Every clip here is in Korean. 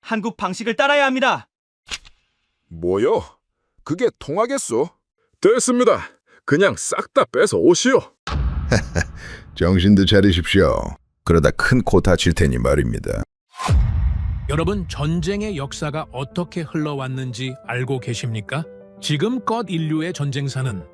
한국 방식을 따라야 합니다. 뭐요? 그게 통하겠소? 됐습니다. 그냥 싹 다 뺏어 오시오. 정신도 차리십시오. 그러다 큰 코 다칠 테니 말입니다. 여러분, 전쟁의 역사가 어떻게 흘러왔는지 알고 계십니까? 지금껏 인류의 전쟁사는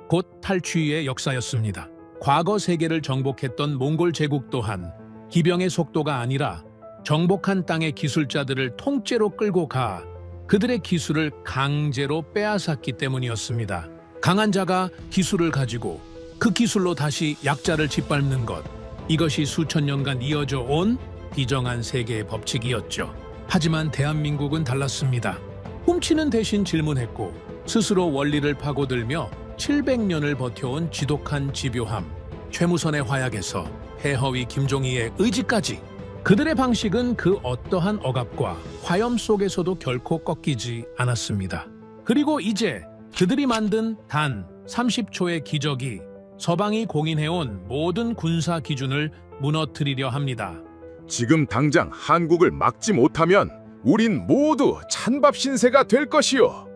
곧 탈취의 역사였습니다. 과거 세계를 정복했던 몽골 제국 또한 기병의 속도가 아니라 정복한 땅의 기술자들을 통째로 끌고 가 그들의 기술을 강제로 빼앗았기 때문이었습니다. 강한 자가 기술을 가지고 그 기술로 다시 약자를 짓밟는 것, 이것이 수천 년간 이어져 온 비정한 세계의 법칙이었죠. 하지만 대한민국은 달랐습니다. 훔치는 대신 질문했고 스스로 원리를 파고들며 700년을 버텨온 지독한 집요함, 최무선의 화약에서 폐허위 김종의의 의지까지 그들의 방식은 그 어떠한 억압과 화염 속에서도 결코 꺾이지 않았습니다. 그리고 이제 그들이 만든 단 30초의 기적이 서방이 공인해온 모든 군사 기준을 무너뜨리려 합니다. 지금 당장 한국을 막지 못하면 우린 모두 찬밥 신세가 될 것이오.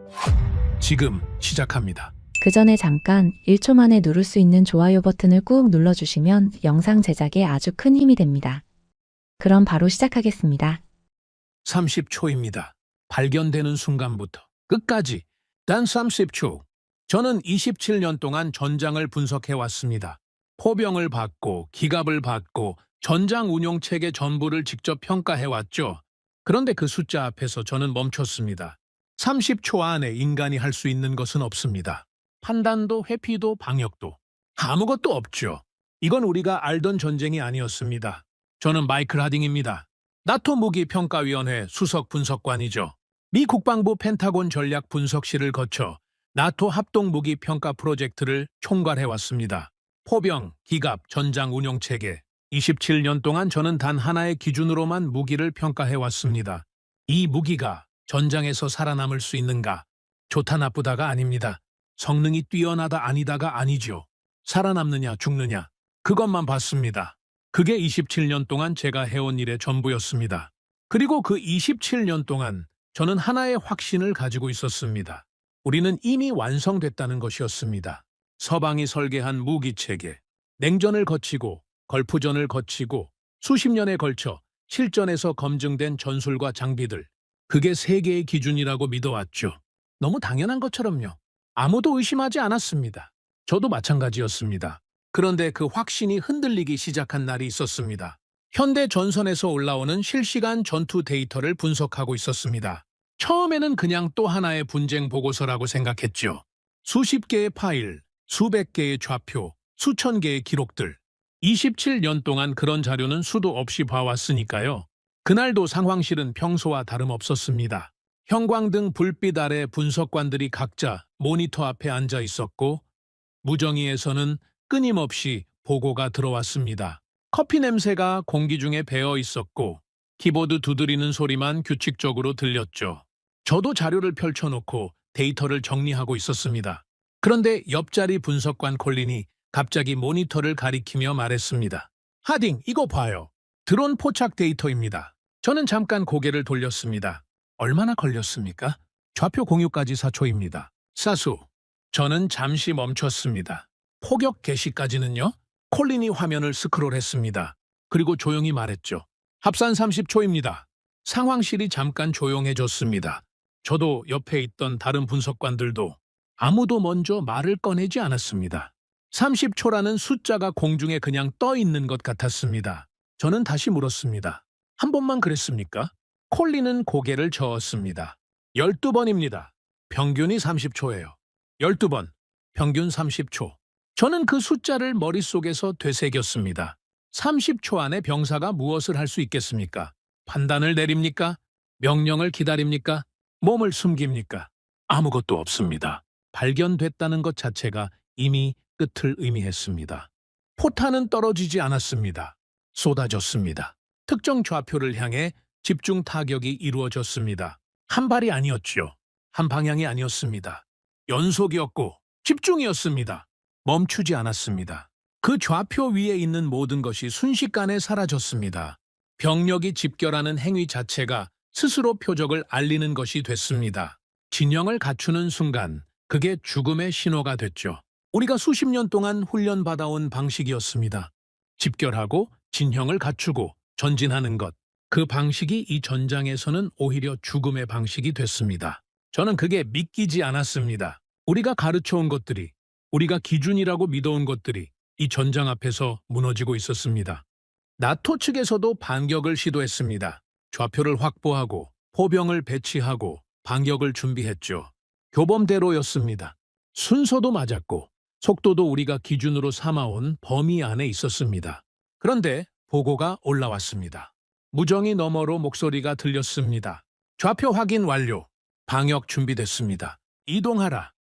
지금 시작합니다. 그 전에 잠깐 1초 만에 누를 수 있는 좋아요 버튼을 꾹 눌러주시면 영상 제작에 아주 큰 힘이 됩니다. 그럼 바로 시작하겠습니다. 30초입니다. 발견되는 순간부터 끝까지 단 30초. 저는 27년 동안 전장을 분석해왔습니다. 포병을 받고 기갑을 받고 전장 운용 체계 전부를 직접 평가해왔죠. 그런데 그 숫자 앞에서 저는 멈췄습니다. 30초 안에 인간이 할 수 있는 것은 없습니다. 판단도 회피도 방역도 아무것도 없죠. 이건 우리가 알던 전쟁이 아니었습니다. 저는 마이클 하딩입니다. 나토 무기평가위원회 수석 분석관이죠. 미 국방부 펜타곤 전략 분석실을 거쳐 나토 합동무기 평가 프로젝트를 총괄해왔습니다. 포병, 기갑, 전장 운용체계. 27년 동안 저는 단 하나의 기준으로만 무기를 평가해왔습니다. 이 무기가 전장에서 살아남을 수 있는가? 좋다 나쁘다가 아닙니다. 성능이 뛰어나다 아니다가 아니죠. 살아남느냐 죽느냐 그것만 봤습니다. 그게 27년 동안 제가 해온 일의 전부였습니다. 그리고 그 27년 동안 저는 하나의 확신을 가지고 있었습니다. 우리는 이미 완성됐다는 것이었습니다. 서방이 설계한 무기체계, 냉전을 거치고 걸프전을 거치고 수십 년에 걸쳐 실전에서 검증된 전술과 장비들, 그게 세계의 기준이라고 믿어왔죠. 너무 당연한 것처럼요. 아무도 의심하지 않았습니다. 저도 마찬가지였습니다. 그런데 그 확신이 흔들리기 시작한 날이 있었습니다. 현대 전선에서 올라오는 실시간 전투 데이터를 분석하고 있었습니다. 처음에는 그냥 또 하나의 분쟁 보고서라고 생각했죠. 수십 개의 파일, 수백 개의 좌표, 수천 개의 기록들. 27년 동안 그런 자료는 수도 없이 봐왔으니까요. 그날도 상황실은 평소와 다름없었습니다. 형광등 불빛 아래 분석관들이 각자 모니터 앞에 앉아 있었고 무정위에서는 끊임없이 보고가 들어왔습니다. 커피 냄새가 공기 중에 배어 있었고 키보드 두드리는 소리만 규칙적으로 들렸죠. 저도 자료를 펼쳐놓고 데이터를 정리하고 있었습니다. 그런데 옆자리 분석관 콜린이 갑자기 모니터를 가리키며 말했습니다. 하딩, 이거 봐요. 드론 포착 데이터입니다. 저는 잠깐 고개를 돌렸습니다. 얼마나 걸렸습니까? 좌표 공유까지 4초입니다. 사수. 저는 잠시 멈췄습니다. 포격 개시까지는요? 콜린이 화면을 스크롤했습니다. 그리고 조용히 말했죠. 합산 30초입니다. 상황실이 잠깐 조용해졌습니다. 저도 옆에 있던 다른 분석관들도 아무도 먼저 말을 꺼내지 않았습니다. 30초라는 숫자가 공중에 그냥 떠 있는 것 같았습니다. 저는 다시 물었습니다. 한 번만 그랬습니까? 콜린은 고개를 저었습니다. 12번입니다. 평균이 30초예요. 12번, 평균 30초. 저는 그 숫자를 머릿속에서 되새겼습니다. 30초 안에 병사가 무엇을 할 수 있겠습니까? 판단을 내립니까? 명령을 기다립니까? 몸을 숨깁니까? 아무것도 없습니다. 발견됐다는 것 자체가 이미 끝을 의미했습니다. 포탄은 떨어지지 않았습니다. 쏟아졌습니다. 특정 좌표를 향해 집중 타격이 이루어졌습니다. 한 발이 아니었죠. 한 방향이 아니었습니다. 연속이었고 집중이었습니다. 멈추지 않았습니다. 그 좌표 위에 있는 모든 것이 순식간에 사라졌습니다. 병력이 집결하는 행위 자체가 스스로 표적을 알리는 것이 됐습니다. 진영을 갖추는 순간 그게 죽음의 신호가 됐죠. 우리가 수십 년 동안 훈련받아온 방식이었습니다. 집결하고 진영을 갖추고 전진하는 것. 그 방식이 이 전장에서는 오히려 죽음의 방식이 됐습니다. 저는 그게 믿기지 않았습니다. 우리가 가르쳐온 것들이, 우리가 기준이라고 믿어온 것들이 이 전장 앞에서 무너지고 있었습니다. 나토 측에서도 반격을 시도했습니다. 좌표를 확보하고 포병을 배치하고 반격을 준비했죠. 교범대로였습니다. 순서도 맞았고 속도도 우리가 기준으로 삼아온 범위 안에 있었습니다. 그런데 보고가 올라왔습니다. 무정이 너머로 목소리가 들렸습니다. 좌표 확인 완료. 방역 준비됐습니다. 이동하라.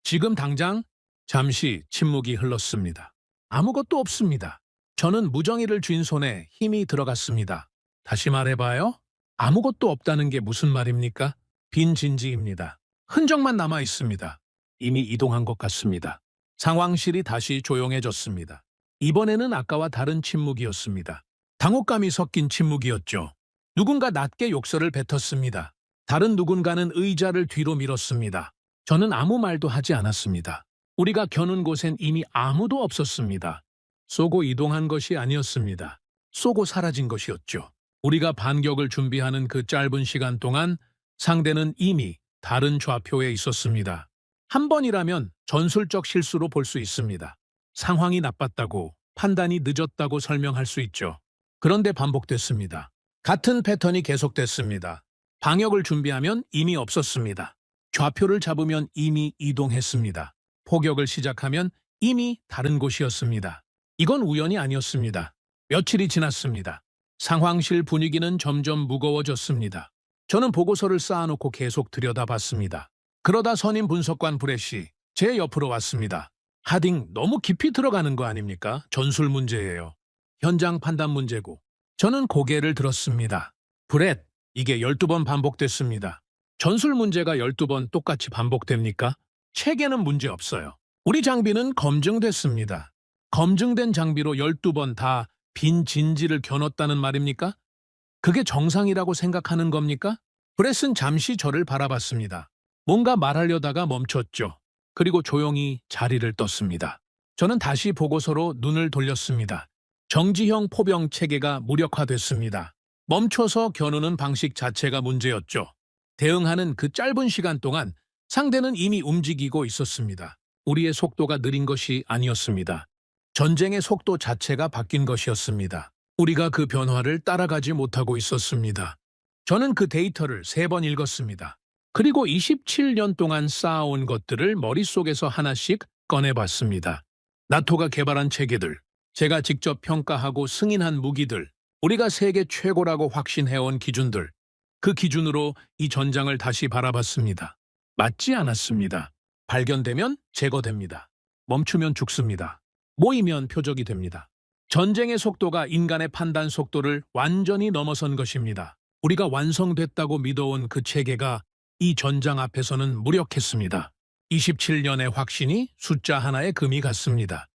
지금 당장. 잠시 침묵이 흘렀습니다. 아무것도 없습니다. 저는 무정이를 쥔 손에 힘이 들어갔습니다. 다시 말해봐요. 아무것도 없다는 게 무슨 말입니까? 빈 진지입니다. 흔적만 남아 있습니다. 이미 이동한 것 같습니다. 상황실이 다시 조용해졌습니다. 이번에는 아까와 다른 침묵이었습니다. 당혹감이 섞인 침묵이었죠. 누군가 낮게 욕설을 뱉었습니다. 다른 누군가는 의자를 뒤로 밀었습니다. 저는 아무 말도 하지 않았습니다. 우리가 겨눈 곳엔 이미 아무도 없었습니다. 쏘고 이동한 것이 아니었습니다. 쏘고 사라진 것이었죠. 우리가 반격을 준비하는 그 짧은 시간 동안 상대는 이미 다른 좌표에 있었습니다. 한 번이라면 전술적 실수로 볼 수 있습니다. 상황이 나빴다고, 판단이 늦었다고 설명할 수 있죠. 그런데 반복됐습니다. 같은 패턴이 계속됐습니다. 방역을 준비하면 이미 없었습니다. 좌표를 잡으면 이미 이동했습니다. 포격을 시작하면 이미 다른 곳이었습니다. 이건 우연이 아니었습니다. 며칠이 지났습니다. 상황실 분위기는 점점 무거워졌습니다. 저는 보고서를 쌓아놓고 계속 들여다봤습니다. 그러다 선임 분석관 브레시 제 옆으로 왔습니다. 하딩, 너무 깊이 들어가는 거 아닙니까? 전술 문제예요. 현장 판단 문제고. 저는 고개를 들었습니다. 브렛, 이게 12번 반복됐습니다. 전술 문제가 12번 똑같이 반복됩니까? 체계는 문제 없어요. 우리 장비는 검증됐습니다. 검증된 장비로 12번 다 빈 진지를 겨눴다는 말입니까? 그게 정상이라고 생각하는 겁니까? 브렛은 잠시 저를 바라봤습니다. 뭔가 말하려다가 멈췄죠. 그리고 조용히 자리를 떴습니다. 저는 다시 보고서로 눈을 돌렸습니다. 정지형 포병 체계가 무력화됐습니다. 멈춰서 겨누는 방식 자체가 문제였죠. 대응하는 그 짧은 시간 동안 상대는 이미 움직이고 있었습니다. 우리의 속도가 느린 것이 아니었습니다. 전쟁의 속도 자체가 바뀐 것이었습니다. 우리가 그 변화를 따라가지 못하고 있었습니다. 저는 그 데이터를 3번 읽었습니다. 그리고 27년 동안 쌓아온 것들을 머릿속에서 하나씩 꺼내봤습니다. 나토가 개발한 체계들, 제가 직접 평가하고 승인한 무기들, 우리가 세계 최고라고 확신해온 기준들, 그 기준으로 이 전장을 다시 바라봤습니다. 맞지 않았습니다. 발견되면 제거됩니다. 멈추면 죽습니다. 모이면 표적이 됩니다. 전쟁의 속도가 인간의 판단 속도를 완전히 넘어선 것입니다. 우리가 완성됐다고 믿어온 그 체계가 이 전장 앞에서는 무력했습니다. 27년의 확신이 숫자 하나의 금이 같습니다.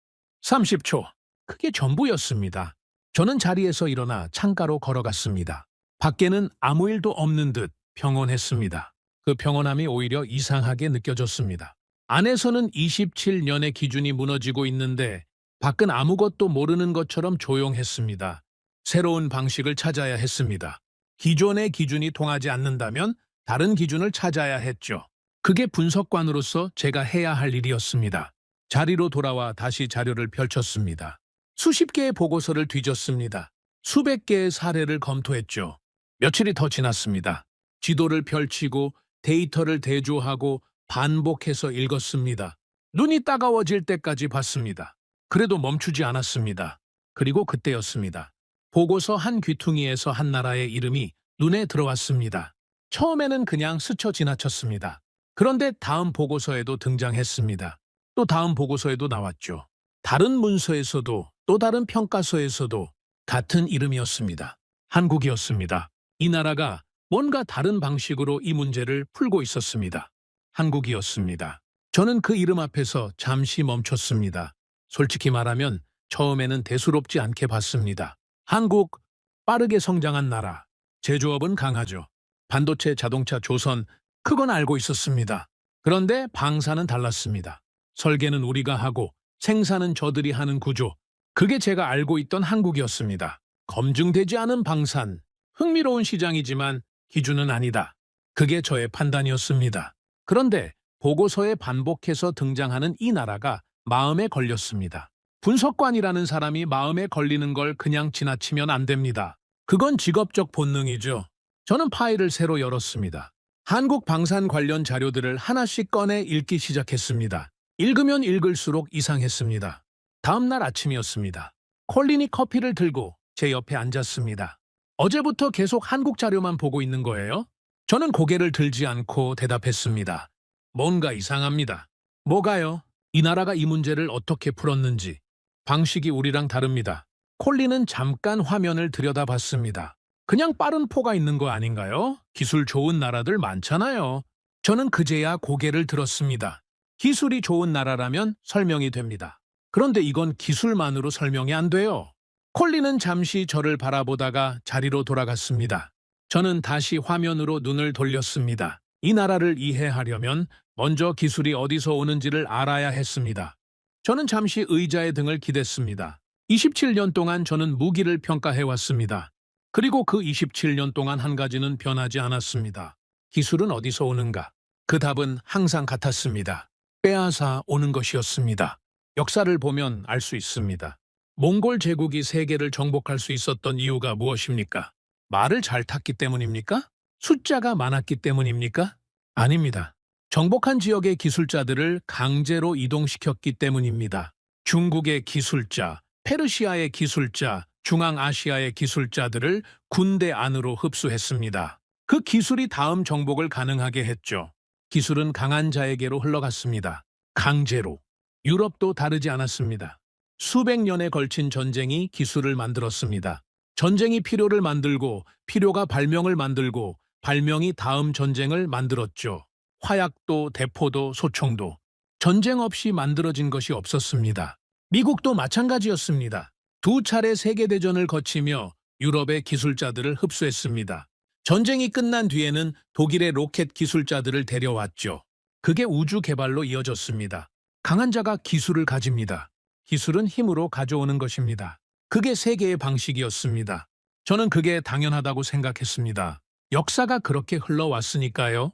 30초. 그게 전부였습니다. 저는 자리에서 일어나 창가로 걸어갔습니다. 밖에는 아무 일도 없는 듯 평온했습니다. 그 평온함이 오히려 이상하게 느껴졌습니다. 안에서는 27년의 기준이 무너지고 있는데 밖은 아무것도 모르는 것처럼 조용했습니다. 새로운 방식을 찾아야 했습니다. 기존의 기준이 통하지 않는다면 다른 기준을 찾아야 했죠. 그게 분석관으로서 제가 해야 할 일이었습니다. 자리로 돌아와 다시 자료를 펼쳤습니다. 수십 개의 보고서를 뒤졌습니다. 수백 개의 사례를 검토했죠. 며칠이 더 지났습니다. 지도를 펼치고 데이터를 대조하고 반복해서 읽었습니다. 눈이 따가워질 때까지 봤습니다. 그래도 멈추지 않았습니다. 그리고 그때였습니다. 보고서 한 귀퉁이에서 한 나라의 이름이 눈에 들어왔습니다. 처음에는 그냥 스쳐 지나쳤습니다. 그런데 다음 보고서에도 등장했습니다. 또 다음 보고서에도 나왔죠. 다른 문서에서도 또 다른 평가서에서도 같은 이름이었습니다. 한국이었습니다. 이 나라가 뭔가 다른 방식으로 이 문제를 풀고 있었습니다. 한국이었습니다. 저는 그 이름 앞에서 잠시 멈췄습니다. 솔직히 말하면 처음에는 대수롭지 않게 봤습니다. 한국, 빠르게 성장한 나라, 제조업은 강하죠. 반도체, 자동차, 조선, 그건 알고 있었습니다. 그런데 방사는 달랐습니다. 설계는 우리가 하고 생산은 저들이 하는 구조. 그게 제가 알고 있던 한국이었습니다. 검증되지 않은 방산. 흥미로운 시장이지만 기준은 아니다. 그게 저의 판단이었습니다. 그런데 보고서에 반복해서 등장하는 이 나라가 마음에 걸렸습니다. 분석관이라는 사람이 마음에 걸리는 걸 그냥 지나치면 안 됩니다. 그건 직업적 본능이죠. 저는 파일을 새로 열었습니다. 한국 방산 관련 자료들을 하나씩 꺼내 읽기 시작했습니다. 읽으면 읽을수록 이상했습니다. 다음 날 아침이었습니다. 콜린이 커피를 들고 제 옆에 앉았습니다. 어제부터 계속 한국 자료만 보고 있는 거예요? 저는 고개를 들지 않고 대답했습니다. 뭔가 이상합니다. 뭐가요? 이 나라가 이 문제를 어떻게 풀었는지. 방식이 우리랑 다릅니다. 콜린은 잠깐 화면을 들여다봤습니다. 그냥 빠른 포가 있는 거 아닌가요? 기술 좋은 나라들 많잖아요. 저는 그제야 고개를 들었습니다. 기술이 좋은 나라라면 설명이 됩니다. 그런데 이건 기술만으로 설명이 안 돼요. 콜린은 잠시 저를 바라보다가 자리로 돌아갔습니다. 저는 다시 화면으로 눈을 돌렸습니다. 이 나라를 이해하려면 먼저 기술이 어디서 오는지를 알아야 했습니다. 저는 잠시 의자의 등을 기댔습니다. 27년 동안 저는 무기를 평가해왔습니다. 그리고 그 27년 동안 한 가지는 변하지 않았습니다. 기술은 어디서 오는가? 그 답은 항상 같았습니다. 빼앗아 오는 것이었습니다. 역사를 보면 알 수 있습니다. 몽골 제국이 세계를 정복할 수 있었던 이유가 무엇입니까? 말을 잘 탔기 때문입니까? 숫자가 많았기 때문입니까? 아닙니다. 정복한 지역의 기술자들을 강제로 이동시켰기 때문입니다. 중국의 기술자, 페르시아의 기술자, 중앙아시아의 기술자들을 군대 안으로 흡수했습니다. 그 기술이 다음 정복을 가능하게 했죠. 기술은 강한 자에게로 흘러갔습니다. 강제로. 유럽도 다르지 않았습니다. 수백 년에 걸친 전쟁이 기술을 만들었습니다. 전쟁이 필요를 만들고 필요가 발명을 만들고 발명이 다음 전쟁을 만들었죠. 화약도 대포도 소총도 전쟁 없이 만들어진 것이 없었습니다. 미국도 마찬가지였습니다. 두 차례 세계대전을 거치며 유럽의 기술자들을 흡수했습니다. 전쟁이 끝난 뒤에는 독일의 로켓 기술자들을 데려왔죠. 그게 우주 개발로 이어졌습니다. 강한 자가 기술을 가집니다. 기술은 힘으로 가져오는 것입니다. 그게 세계의 방식이었습니다. 저는 그게 당연하다고 생각했습니다. 역사가 그렇게 흘러왔으니까요.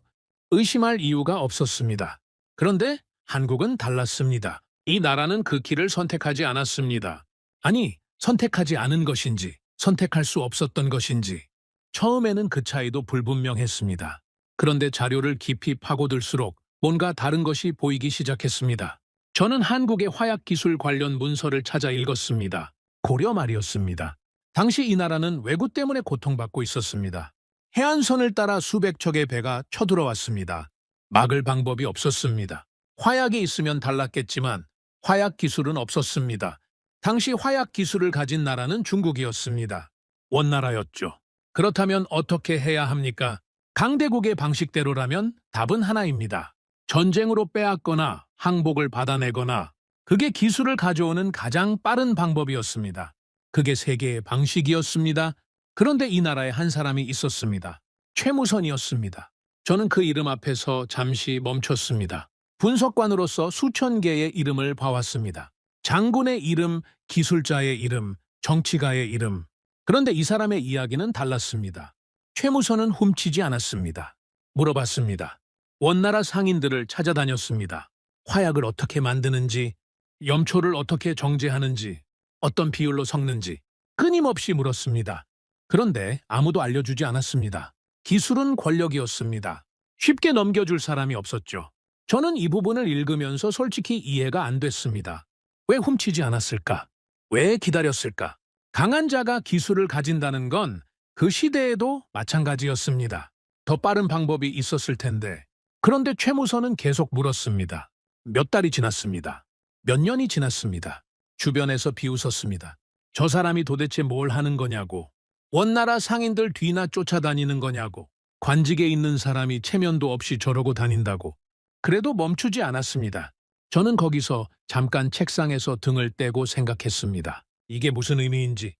의심할 이유가 없었습니다. 그런데 한국은 달랐습니다. 이 나라는 그 길을 선택하지 않았습니다. 아니, 선택하지 않은 것인지, 선택할 수 없었던 것인지. 처음에는 그 차이도 불분명했습니다. 그런데 자료를 깊이 파고들수록 뭔가 다른 것이 보이기 시작했습니다. 저는 한국의 화약기술 관련 문서를 찾아 읽었습니다. 고려 말이었습니다. 당시 이 나라는 왜구 때문에 고통받고 있었습니다. 해안선을 따라 수백 척의 배가 쳐들어왔습니다. 막을 방법이 없었습니다. 화약이 있으면 달랐겠지만 화약 기술은 없었습니다. 당시 화약 기술을 가진 나라는 중국이었습니다. 원나라였죠. 그렇다면 어떻게 해야 합니까? 강대국의 방식대로라면 답은 하나입니다. 전쟁으로 빼앗거나 항복을 받아내거나 그게 기술을 가져오는 가장 빠른 방법이었습니다. 그게 세계의 방식이었습니다. 그런데 이 나라에 한 사람이 있었습니다. 최무선이었습니다. 저는 그 이름 앞에서 잠시 멈췄습니다. 분석관으로서 수천 개의 이름을 봐왔습니다. 장군의 이름, 기술자의 이름, 정치가의 이름. 그런데 이 사람의 이야기는 달랐습니다. 최무선은 훔치지 않았습니다. 물어봤습니다. 원나라 상인들을 찾아다녔습니다. 화약을 어떻게 만드는지, 염초를 어떻게 정제하는지, 어떤 비율로 섞는지 끊임없이 물었습니다. 그런데 아무도 알려주지 않았습니다. 기술은 권력이었습니다. 쉽게 넘겨줄 사람이 없었죠. 저는 이 부분을 읽으면서 솔직히 이해가 안 됐습니다. 왜 훔치지 않았을까? 왜 기다렸을까? 강한 자가 기술을 가진다는 건 그 시대에도 마찬가지였습니다. 더 빠른 방법이 있었을 텐데. 그런데 최무선은 계속 물었습니다. 몇 달이 지났습니다. 몇 년이 지났습니다. 주변에서 비웃었습니다. 저 사람이 도대체 뭘 하는 거냐고. 원나라 상인들 뒤나 쫓아다니는 거냐고. 관직에 있는 사람이 체면도 없이 저러고 다닌다고. 그래도 멈추지 않았습니다. 저는 거기서 잠깐 책상에서 등을 떼고 생각했습니다. 이게 무슨 의미인지.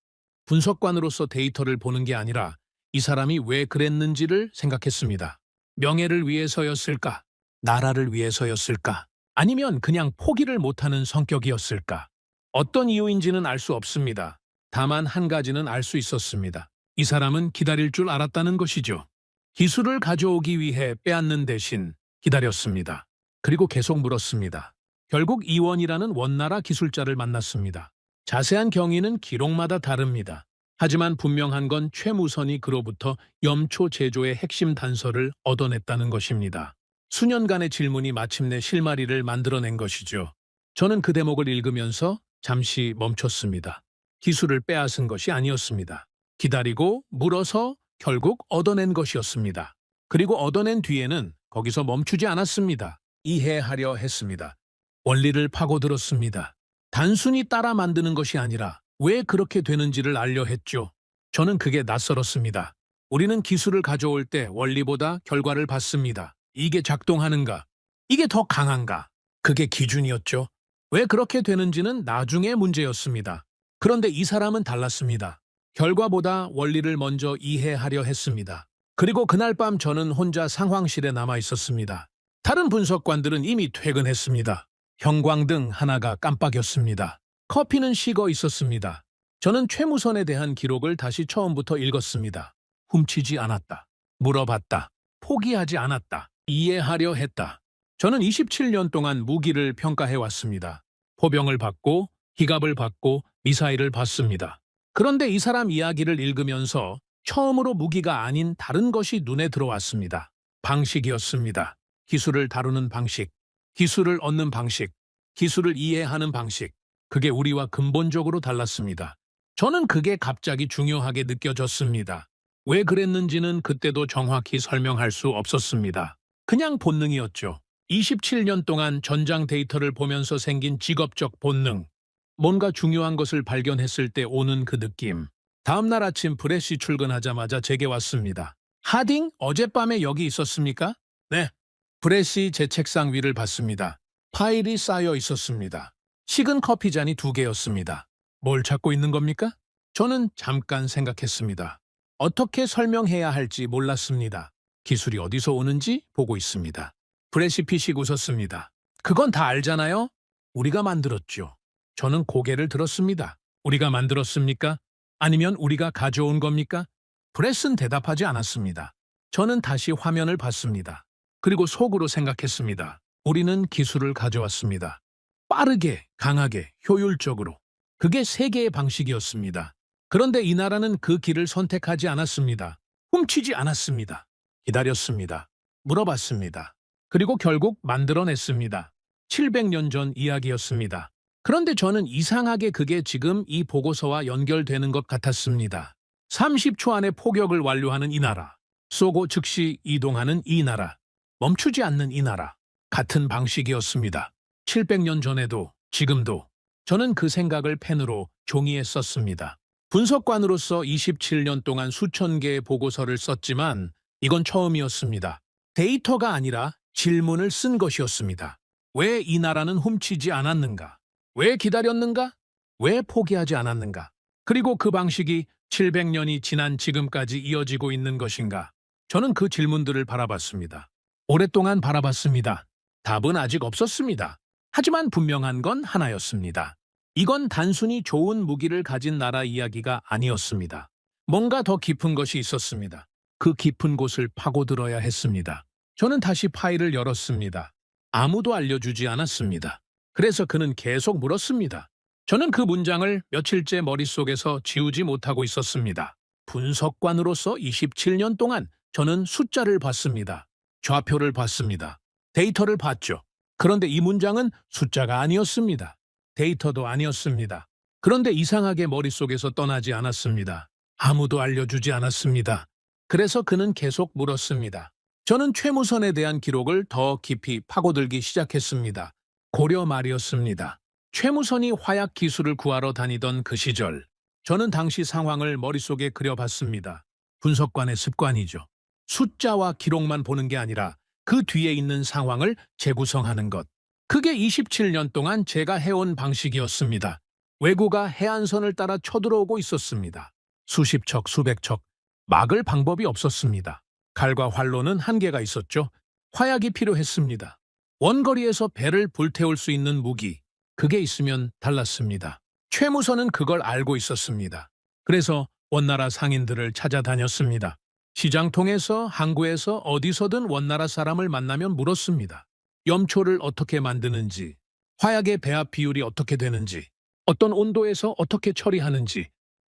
분석관으로서 데이터를 보는 게 아니라 이 사람이 왜 그랬는지를 생각했습니다. 명예를 위해서였을까? 나라를 위해서였을까? 아니면 그냥 포기를 못하는 성격이었을까? 어떤 이유인지는 알 수 없습니다. 다만 한 가지는 알 수 있었습니다. 이 사람은 기다릴 줄 알았다는 것이죠. 기술을 가져오기 위해 빼앗는 대신 기다렸습니다. 그리고 계속 물었습니다. 결국 이원이라는 원나라 기술자를 만났습니다. 자세한 경위는 기록마다 다릅니다. 하지만 분명한 건 최무선이 그로부터 염초 제조의 핵심 단서를 얻어냈다는 것입니다. 수년간의 질문이 마침내 실마리를 만들어낸 것이죠. 저는 그 대목을 읽으면서 잠시 멈췄습니다. 기술을 빼앗은 것이 아니었습니다. 기다리고 물어서 결국 얻어낸 것이었습니다. 그리고 얻어낸 뒤에는 거기서 멈추지 않았습니다. 이해하려 했습니다. 원리를 파고들었습니다. 단순히 따라 만드는 것이 아니라 왜 그렇게 되는지를 알려 했죠. 저는 그게 낯설었습니다. 우리는 기술을 가져올 때 원리보다 결과를 봤습니다. 이게 작동하는가? 이게 더 강한가? 그게 기준이었죠. 왜 그렇게 되는지는 나중의 문제였습니다. 그런데 이 사람은 달랐습니다. 결과보다 원리를 먼저 이해하려 했습니다. 그리고 그날 밤 저는 혼자 상황실에 남아 있었습니다. 다른 분석관들은 이미 퇴근했습니다. 형광등 하나가 깜빡였습니다. 커피는 식어 있었습니다. 저는 최무선에 대한 기록을 다시 처음부터 읽었습니다. 훔치지 않았다. 물어봤다. 포기하지 않았다. 이해하려 했다. 저는 27년 동안 무기를 평가해왔습니다. 포병을 받고 기갑을 받고 미사일을 받습니다. 그런데 이 사람 이야기를 읽으면서 처음으로 무기가 아닌 다른 것이 눈에 들어왔습니다. 방식이었습니다. 기술을 다루는 방식, 기술을 얻는 방식, 기술을 이해하는 방식. 그게 우리와 근본적으로 달랐습니다. 저는 그게 갑자기 중요하게 느껴졌습니다. 왜 그랬는지는 그때도 정확히 설명할 수 없었습니다. 그냥 본능이었죠. 27년 동안 전장 데이터를 보면서 생긴 직업적 본능. 뭔가 중요한 것을 발견했을 때 오는 그 느낌. 다음날 아침 브레시 출근하자마자 제게 왔습니다. 하딩, 어젯밤에 여기 있었습니까? 네. 브레시 제 책상 위를 봤습니다. 파일이 쌓여 있었습니다. 식은 커피잔이 2개였습니다. 뭘 찾고 있는 겁니까? 저는 잠깐 생각했습니다. 어떻게 설명해야 할지 몰랐습니다. 기술이 어디서 오는지 보고 있습니다. 브레시 피식 웃었습니다. 그건 다 알잖아요? 우리가 만들었죠. 저는 고개를 들었습니다. 우리가 만들었습니까? 아니면 우리가 가져온 겁니까? 브레스는 대답하지 않았습니다. 저는 다시 화면을 봤습니다. 그리고 속으로 생각했습니다. 우리는 기술을 가져왔습니다. 빠르게, 강하게, 효율적으로. 그게 세계의 방식이었습니다. 그런데 이 나라는 그 길을 선택하지 않았습니다. 훔치지 않았습니다. 기다렸습니다. 물어봤습니다. 그리고 결국 만들어냈습니다. 700년 전 이야기였습니다. 그런데 저는 이상하게 그게 지금 이 보고서와 연결되는 것 같았습니다. 30초 안에 포격을 완료하는 이 나라, 쏘고 즉시 이동하는 이 나라, 멈추지 않는 이 나라, 같은 방식이었습니다. 700년 전에도 지금도 저는 그 생각을 펜으로 종이에 썼습니다. 분석관으로서 27년 동안 수천 개의 보고서를 썼지만 이건 처음이었습니다. 데이터가 아니라 질문을 쓴 것이었습니다. 왜 이 나라는 훔치지 않았는가? 왜 기다렸는가? 왜 포기하지 않았는가? 그리고 그 방식이 700년이 지난 지금까지 이어지고 있는 것인가? 저는 그 질문들을 바라봤습니다. 오랫동안 바라봤습니다. 답은 아직 없었습니다. 하지만 분명한 건 하나였습니다. 이건 단순히 좋은 무기를 가진 나라 이야기가 아니었습니다. 뭔가 더 깊은 것이 있었습니다. 그 깊은 곳을 파고들어야 했습니다. 저는 다시 파일을 열었습니다. 아무도 알려주지 않았습니다. 그래서 그는 계속 물었습니다. 저는 그 문장을 며칠째 머릿속에서 지우지 못하고 있었습니다. 분석관으로서 27년 동안 저는 숫자를 봤습니다. 좌표를 봤습니다. 데이터를 봤죠. 그런데 이 문장은 숫자가 아니었습니다. 데이터도 아니었습니다. 그런데 이상하게 머릿속에서 떠나지 않았습니다. 아무도 알려주지 않았습니다. 그래서 그는 계속 물었습니다. 저는 최무선에 대한 기록을 더 깊이 파고들기 시작했습니다. 고려 말이었습니다. 최무선이 화약 기술을 구하러 다니던 그 시절, 저는 당시 상황을 머릿속에 그려봤습니다. 분석관의 습관이죠. 숫자와 기록만 보는 게 아니라 그 뒤에 있는 상황을 재구성하는 것. 그게 27년 동안 제가 해온 방식이었습니다. 왜구가 해안선을 따라 쳐들어오고 있었습니다. 수십 척, 수백 척, 막을 방법이 없었습니다. 칼과 활로는 한계가 있었죠. 화약이 필요했습니다. 원거리에서 배를 불태울 수 있는 무기, 그게 있으면 달랐습니다. 최무선은 그걸 알고 있었습니다. 그래서 원나라 상인들을 찾아다녔습니다. 시장통에서 항구에서 어디서든 원나라 사람을 만나면 물었습니다. 염초를 어떻게 만드는지, 화약의 배합 비율이 어떻게 되는지, 어떤 온도에서 어떻게 처리하는지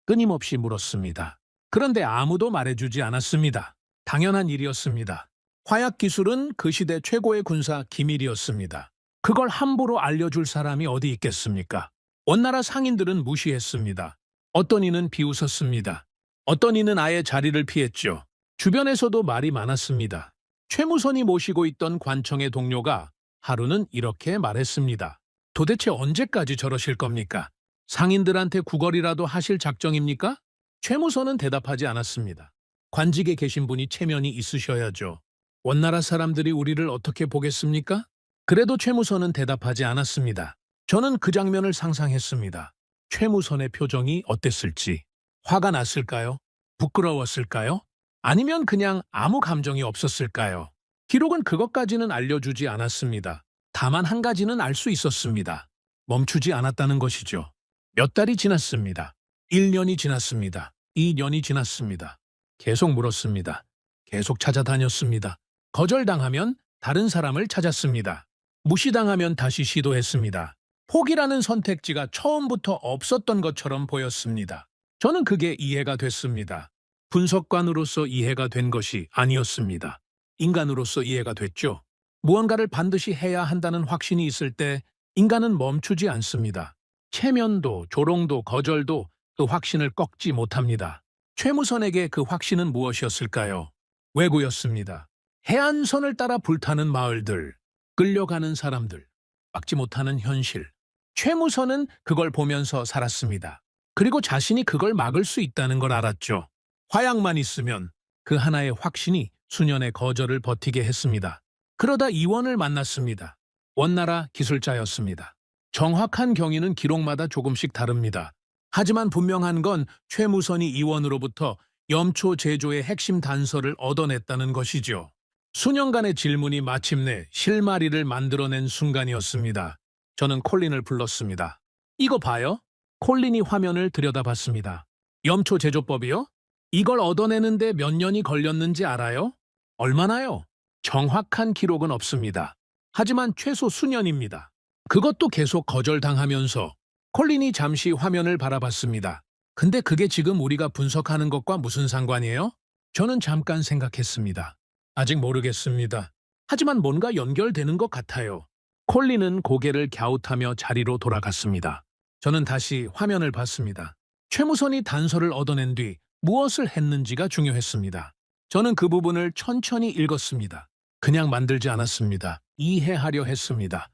끊임없이 물었습니다. 그런데 아무도 말해주지 않았습니다. 당연한 일이었습니다. 화약 기술은 그 시대 최고의 군사 기밀이었습니다. 그걸 함부로 알려줄 사람이 어디 있겠습니까? 원나라 상인들은 무시했습니다. 어떤 이는 비웃었습니다. 어떤 이는 아예 자리를 피했죠. 주변에서도 말이 많았습니다. 최무선이 모시고 있던 관청의 동료가 하루는 이렇게 말했습니다. 도대체 언제까지 저러실 겁니까? 상인들한테 구걸이라도 하실 작정입니까? 최무선은 대답하지 않았습니다. 관직에 계신 분이 체면이 있으셔야죠. 원나라 사람들이 우리를 어떻게 보겠습니까? 그래도 최무선은 대답하지 않았습니다. 저는 그 장면을 상상했습니다. 최무선의 표정이 어땠을지. 화가 났을까요? 부끄러웠을까요? 아니면 그냥 아무 감정이 없었을까요? 기록은 그것까지는 알려주지 않았습니다. 다만 한 가지는 알 수 있었습니다. 멈추지 않았다는 것이죠. 몇 달이 지났습니다. 1년이 지났습니다. 2년이 지났습니다. 계속 물었습니다. 계속 찾아다녔습니다. 거절당하면 다른 사람을 찾았습니다. 무시당하면 다시 시도했습니다. 포기라는 선택지가 처음부터 없었던 것처럼 보였습니다. 저는 그게 이해가 됐습니다. 분석관으로서 이해가 된 것이 아니었습니다. 인간으로서 이해가 됐죠. 무언가를 반드시 해야 한다는 확신이 있을 때 인간은 멈추지 않습니다. 체면도 조롱도 거절도 그 확신을 꺾지 못합니다. 최무선에게 그 확신은 무엇이었을까요? 왜구였습니다. 해안선을 따라 불타는 마을들, 끌려가는 사람들, 막지 못하는 현실. 최무선은 그걸 보면서 살았습니다. 그리고 자신이 그걸 막을 수 있다는 걸 알았죠. 화약만 있으면 그 하나의 확신이 수년의 거절을 버티게 했습니다. 그러다 이원을 만났습니다. 원나라 기술자였습니다. 정확한 경위는 기록마다 조금씩 다릅니다. 하지만 분명한 건 최무선이 이원으로부터 염초 제조의 핵심 단서를 얻어냈다는 것이죠. 수년간의 질문이 마침내 실마리를 만들어낸 순간이었습니다. 저는 콜린을 불렀습니다. 이거 봐요. 콜린이 화면을 들여다봤습니다. 염초 제조법이요? 이걸 얻어내는데 몇 년이 걸렸는지 알아요? 얼마나요? 정확한 기록은 없습니다. 하지만 최소 수년입니다. 그것도 계속 거절당하면서 콜린이 잠시 화면을 바라봤습니다. 근데 그게 지금 우리가 분석하는 것과 무슨 상관이에요? 저는 잠깐 생각했습니다. 아직 모르겠습니다. 하지만 뭔가 연결되는 것 같아요. 콜린은 고개를 갸웃하며 자리로 돌아갔습니다. 저는 다시 화면을 봤습니다. 최무선이 단서를 얻어낸 뒤 무엇을 했는지가 중요했습니다. 저는 그 부분을 천천히 읽었습니다. 그냥 만들지 않았습니다. 이해하려 했습니다.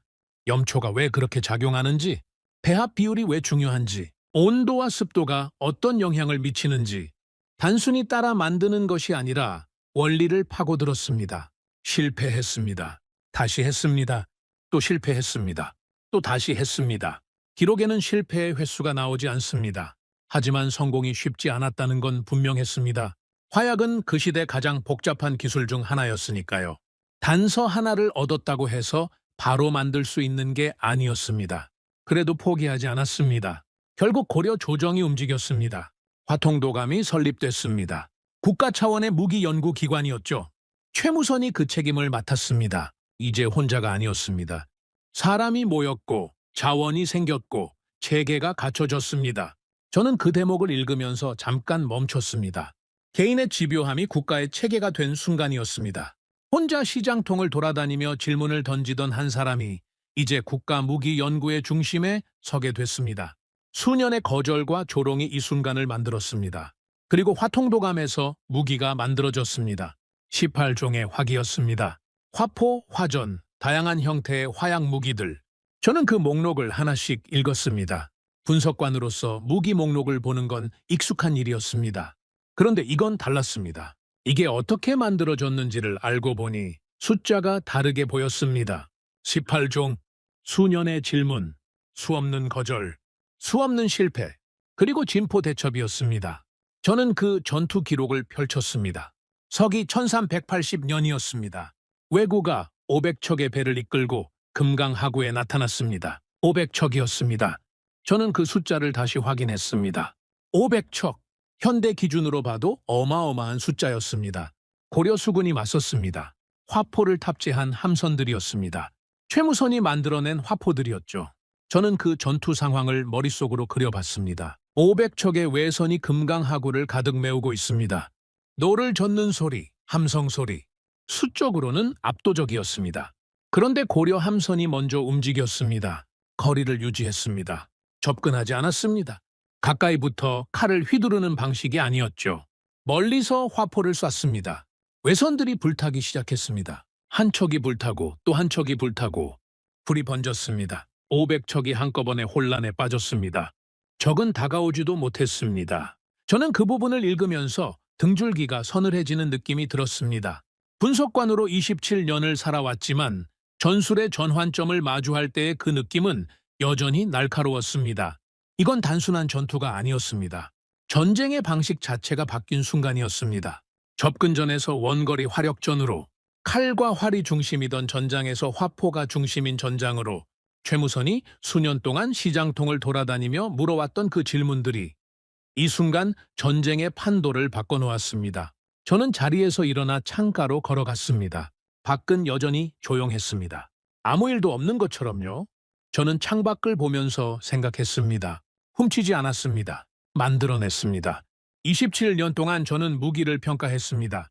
염초가 왜 그렇게 작용하는지, 배합 비율이 왜 중요한지, 온도와 습도가 어떤 영향을 미치는지, 단순히 따라 만드는 것이 아니라 원리를 파고들었습니다. 실패했습니다. 다시 했습니다. 또 실패했습니다. 또 다시 했습니다. 기록에는 실패의 횟수가 나오지 않습니다. 하지만 성공이 쉽지 않았다는 건 분명했습니다. 화약은 그 시대 가장 복잡한 기술 중 하나였으니까요. 단서 하나를 얻었다고 해서 바로 만들 수 있는 게 아니었습니다. 그래도 포기하지 않았습니다. 결국 고려 조정이 움직였습니다. 화통도감이 설립됐습니다. 국가 차원의 무기 연구 기관이었죠. 최무선이 그 책임을 맡았습니다. 이제 혼자가 아니었습니다. 사람이 모였고 자원이 생겼고 체계가 갖춰졌습니다. 저는 그 대목을 읽으면서 잠깐 멈췄습니다. 개인의 집요함이 국가의 체계가 된 순간이었습니다. 혼자 시장통을 돌아다니며 질문을 던지던 한 사람이 이제 국가 무기 연구의 중심에 서게 됐습니다. 수년의 거절과 조롱이 이 순간을 만들었습니다. 그리고 화통도감에서 무기가 만들어졌습니다. 18종의 화기였습니다. 화포, 화전, 다양한 형태의 화약 무기들. 저는 그 목록을 하나씩 읽었습니다. 분석관으로서 무기 목록을 보는 건 익숙한 일이었습니다. 그런데 이건 달랐습니다. 이게 어떻게 만들어졌는지를 알고 보니 숫자가 다르게 보였습니다. 18종, 수년의 질문, 수없는 거절, 수없는 실패, 그리고 진포대첩이었습니다. 저는 그 전투 기록을 펼쳤습니다. 서기 1380년이었습니다. 왜구가 500척의 배를 이끌고 금강 하구에 나타났습니다. 500척이었습니다. 저는 그 숫자를 다시 확인했습니다. 500척. 현대 기준으로 봐도 어마어마한 숫자였습니다. 고려 수군이 맞섰습니다. 화포를 탑재한 함선들이었습니다. 최무선이 만들어낸 화포들이었죠. 저는 그 전투 상황을 머릿속으로 그려봤습니다. 500척의 외선이 금강 하구를 가득 메우고 있습니다. 노를 젓는 소리, 함성 소리. 수적으로는 압도적이었습니다. 그런데 고려 함선이 먼저 움직였습니다. 거리를 유지했습니다. 접근하지 않았습니다. 가까이 붙어 칼을 휘두르는 방식이 아니었죠. 멀리서 화포를 쐈습니다. 외선들이 불타기 시작했습니다. 한 척이 불타고 또 한 척이 불타고 불이 번졌습니다. 500척이 한꺼번에 혼란에 빠졌습니다. 적은 다가오지도 못했습니다. 저는 그 부분을 읽으면서 등줄기가 서늘해지는 느낌이 들었습니다. 분석관으로 27년을 살아왔지만 전술의 전환점을 마주할 때의 그 느낌은 여전히 날카로웠습니다. 이건 단순한 전투가 아니었습니다. 전쟁의 방식 자체가 바뀐 순간이었습니다. 접근전에서 원거리 화력전으로, 칼과 활이 중심이던 전장에서 화포가 중심인 전장으로, 최무선이 수년 동안 시장통을 돌아다니며 물어왔던 그 질문들이 이 순간 전쟁의 판도를 바꿔놓았습니다. 저는 자리에서 일어나 창가로 걸어갔습니다. 밖은 여전히 조용했습니다. 아무 일도 없는 것처럼요. 저는 창밖을 보면서 생각했습니다. 훔치지 않았습니다. 만들어냈습니다. 27년 동안 저는 무기를 평가했습니다.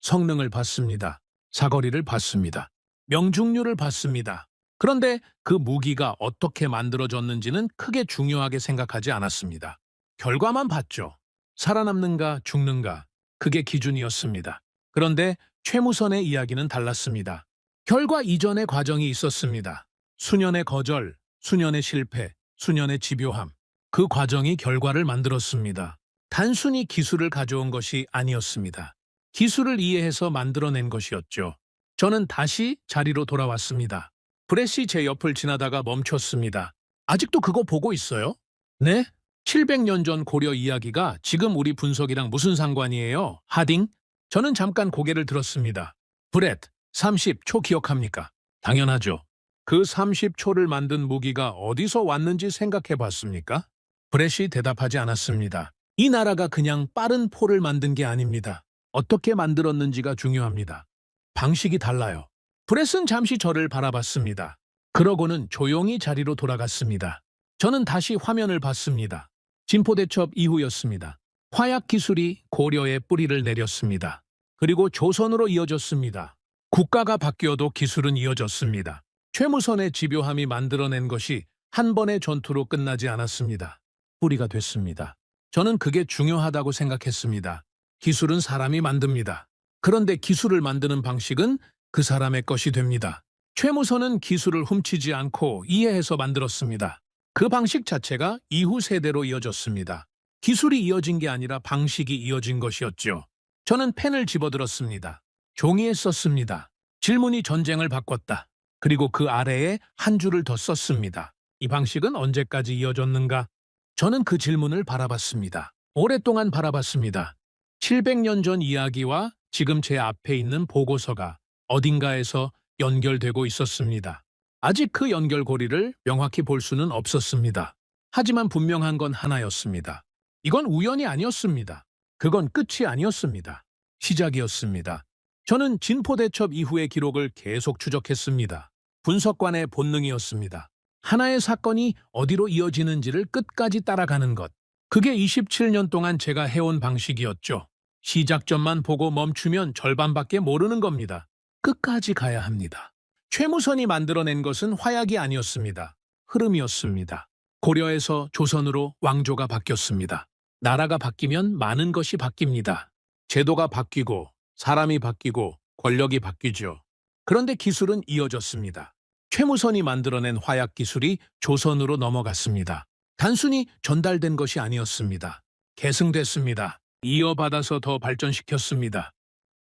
성능을 봤습니다. 사거리를 봤습니다. 명중률을 봤습니다. 그런데 그 무기가 어떻게 만들어졌는지는 크게 중요하게 생각하지 않았습니다. 결과만 봤죠. 살아남는가 죽는가 그게 기준이었습니다. 그런데 최무선의 이야기는 달랐습니다. 결과 이전의 과정이 있었습니다. 수년의 거절, 수년의 실패, 수년의 집요함. 그 과정이 결과를 만들었습니다. 단순히 기술을 가져온 것이 아니었습니다. 기술을 이해해서 만들어낸 것이었죠. 저는 다시 자리로 돌아왔습니다. 브렛이 제 옆을 지나다가 멈췄습니다. 아직도 그거 보고 있어요? 네? 700년 전 고려 이야기가 지금 우리 분석이랑 무슨 상관이에요? 하딩? 저는 잠깐 고개를 들었습니다. 브렛, 30초 기억합니까? 당연하죠. 그 30초를 만든 무기가 어디서 왔는지 생각해 봤습니까? 브렛이 대답하지 않았습니다. 이 나라가 그냥 빠른 포를 만든 게 아닙니다. 어떻게 만들었는지가 중요합니다. 방식이 달라요. 브렛은 잠시 저를 바라봤습니다. 그러고는 조용히 자리로 돌아갔습니다. 저는 다시 화면을 봤습니다. 진포대첩 이후였습니다. 화약 기술이 고려의 뿌리를 내렸습니다. 그리고 조선으로 이어졌습니다. 국가가 바뀌어도 기술은 이어졌습니다. 최무선의 집요함이 만들어낸 것이 한 번의 전투로 끝나지 않았습니다. 뿌리가 됐습니다. 저는 그게 중요하다고 생각했습니다. 기술은 사람이 만듭니다. 그런데 기술을 만드는 방식은 그 사람의 것이 됩니다. 최무선은 기술을 훔치지 않고 이해해서 만들었습니다. 그 방식 자체가 이후 세대로 이어졌습니다. 기술이 이어진 게 아니라 방식이 이어진 것이었죠. 저는 펜을 집어들었습니다. 종이에 썼습니다. 질문이 전쟁을 바꿨다. 그리고 그 아래에 한 줄을 더 썼습니다. 이 방식은 언제까지 이어졌는가? 저는 그 질문을 바라봤습니다. 오랫동안 바라봤습니다. 700년 전 이야기와 지금 제 앞에 있는 보고서가 어딘가에서 연결되고 있었습니다. 아직 그 연결고리를 명확히 볼 수는 없었습니다. 하지만 분명한 건 하나였습니다. 이건 우연이 아니었습니다. 그건 끝이 아니었습니다. 시작이었습니다. 저는 진포대첩 이후의 기록을 계속 추적했습니다. 분석관의 본능이었습니다. 하나의 사건이 어디로 이어지는지를 끝까지 따라가는 것. 그게 27년 동안 제가 해온 방식이었죠. 시작점만 보고 멈추면 절반밖에 모르는 겁니다. 끝까지 가야 합니다. 최무선이 만들어낸 것은 화약이 아니었습니다. 흐름이었습니다. 고려에서 조선으로 왕조가 바뀌었습니다. 나라가 바뀌면 많은 것이 바뀝니다. 제도가 바뀌고 사람이 바뀌고 권력이 바뀌죠. 그런데 기술은 이어졌습니다. 최무선이 만들어낸 화약 기술이 조선으로 넘어갔습니다. 단순히 전달된 것이 아니었습니다. 계승됐습니다. 이어받아서 더 발전시켰습니다.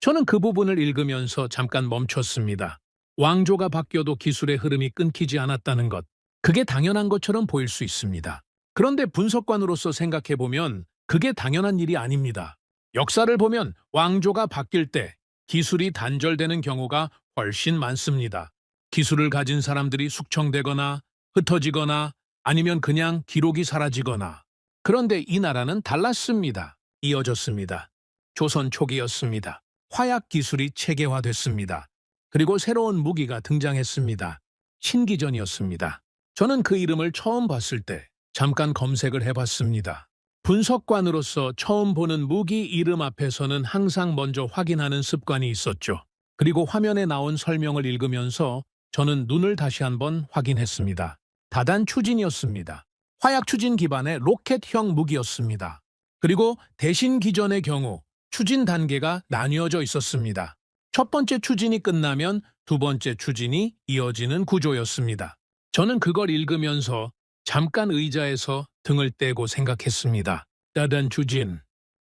저는 그 부분을 읽으면서 잠깐 멈췄습니다. 왕조가 바뀌어도 기술의 흐름이 끊기지 않았다는 것. 그게 당연한 것처럼 보일 수 있습니다. 그런데 분석관으로서 생각해보면 그게 당연한 일이 아닙니다. 역사를 보면 왕조가 바뀔 때 기술이 단절되는 경우가 훨씬 많습니다. 기술을 가진 사람들이 숙청되거나 흩어지거나 아니면 그냥 기록이 사라지거나. 그런데 이 나라는 달랐습니다. 이어졌습니다. 조선 초기였습니다. 화약 기술이 체계화됐습니다. 그리고 새로운 무기가 등장했습니다. 신기전이었습니다. 저는 그 이름을 처음 봤을 때 잠깐 검색을 해봤습니다. 분석관으로서 처음 보는 무기 이름 앞에서는 항상 먼저 확인하는 습관이 있었죠. 그리고 화면에 나온 설명을 읽으면서 저는 눈을 다시 한번 확인했습니다. 다단 추진이었습니다. 화약 추진 기반의 로켓형 무기였습니다. 그리고 대신 기전의 경우 추진 단계가 나뉘어져 있었습니다. 첫 번째 추진이 끝나면 두 번째 추진이 이어지는 구조였습니다. 저는 그걸 읽으면서 잠깐 의자에서 등을 떼고 생각했습니다. 다단 추진.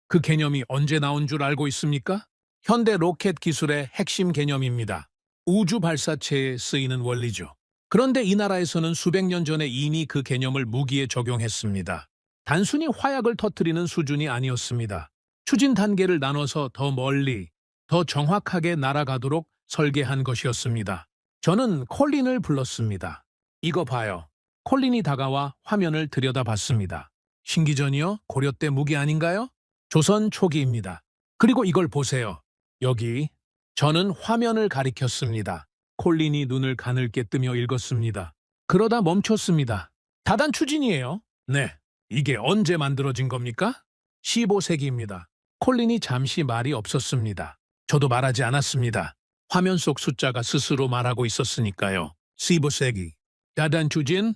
그 개념이 언제 나온 줄 알고 있습니까? 현대 로켓 기술의 핵심 개념입니다. 우주 발사체에 쓰이는 원리죠. 그런데 이 나라에서는 수백 년 전에 이미 그 개념을 무기에 적용했습니다. 단순히 화약을 터뜨리는 수준이 아니었습니다. 추진 단계를 나눠서 더 멀리, 더 정확하게 날아가도록 설계한 것이었습니다. 저는 콜린을 불렀습니다. 이거 봐요. 콜린이 다가와 화면을 들여다봤습니다. 신기전이요? 고려 때 무기 아닌가요? 조선 초기입니다. 그리고 이걸 보세요. 여기 저는 화면을 가리켰습니다. 콜린이 눈을 가늘게 뜨며 읽었습니다. 그러다 멈췄습니다. 다단 추진이에요? 네. 이게 언제 만들어진 겁니까? 15세기입니다. 콜린이 잠시 말이 없었습니다. 저도 말하지 않았습니다. 화면 속 숫자가 스스로 말하고 있었으니까요. 15세기. 다단 추진,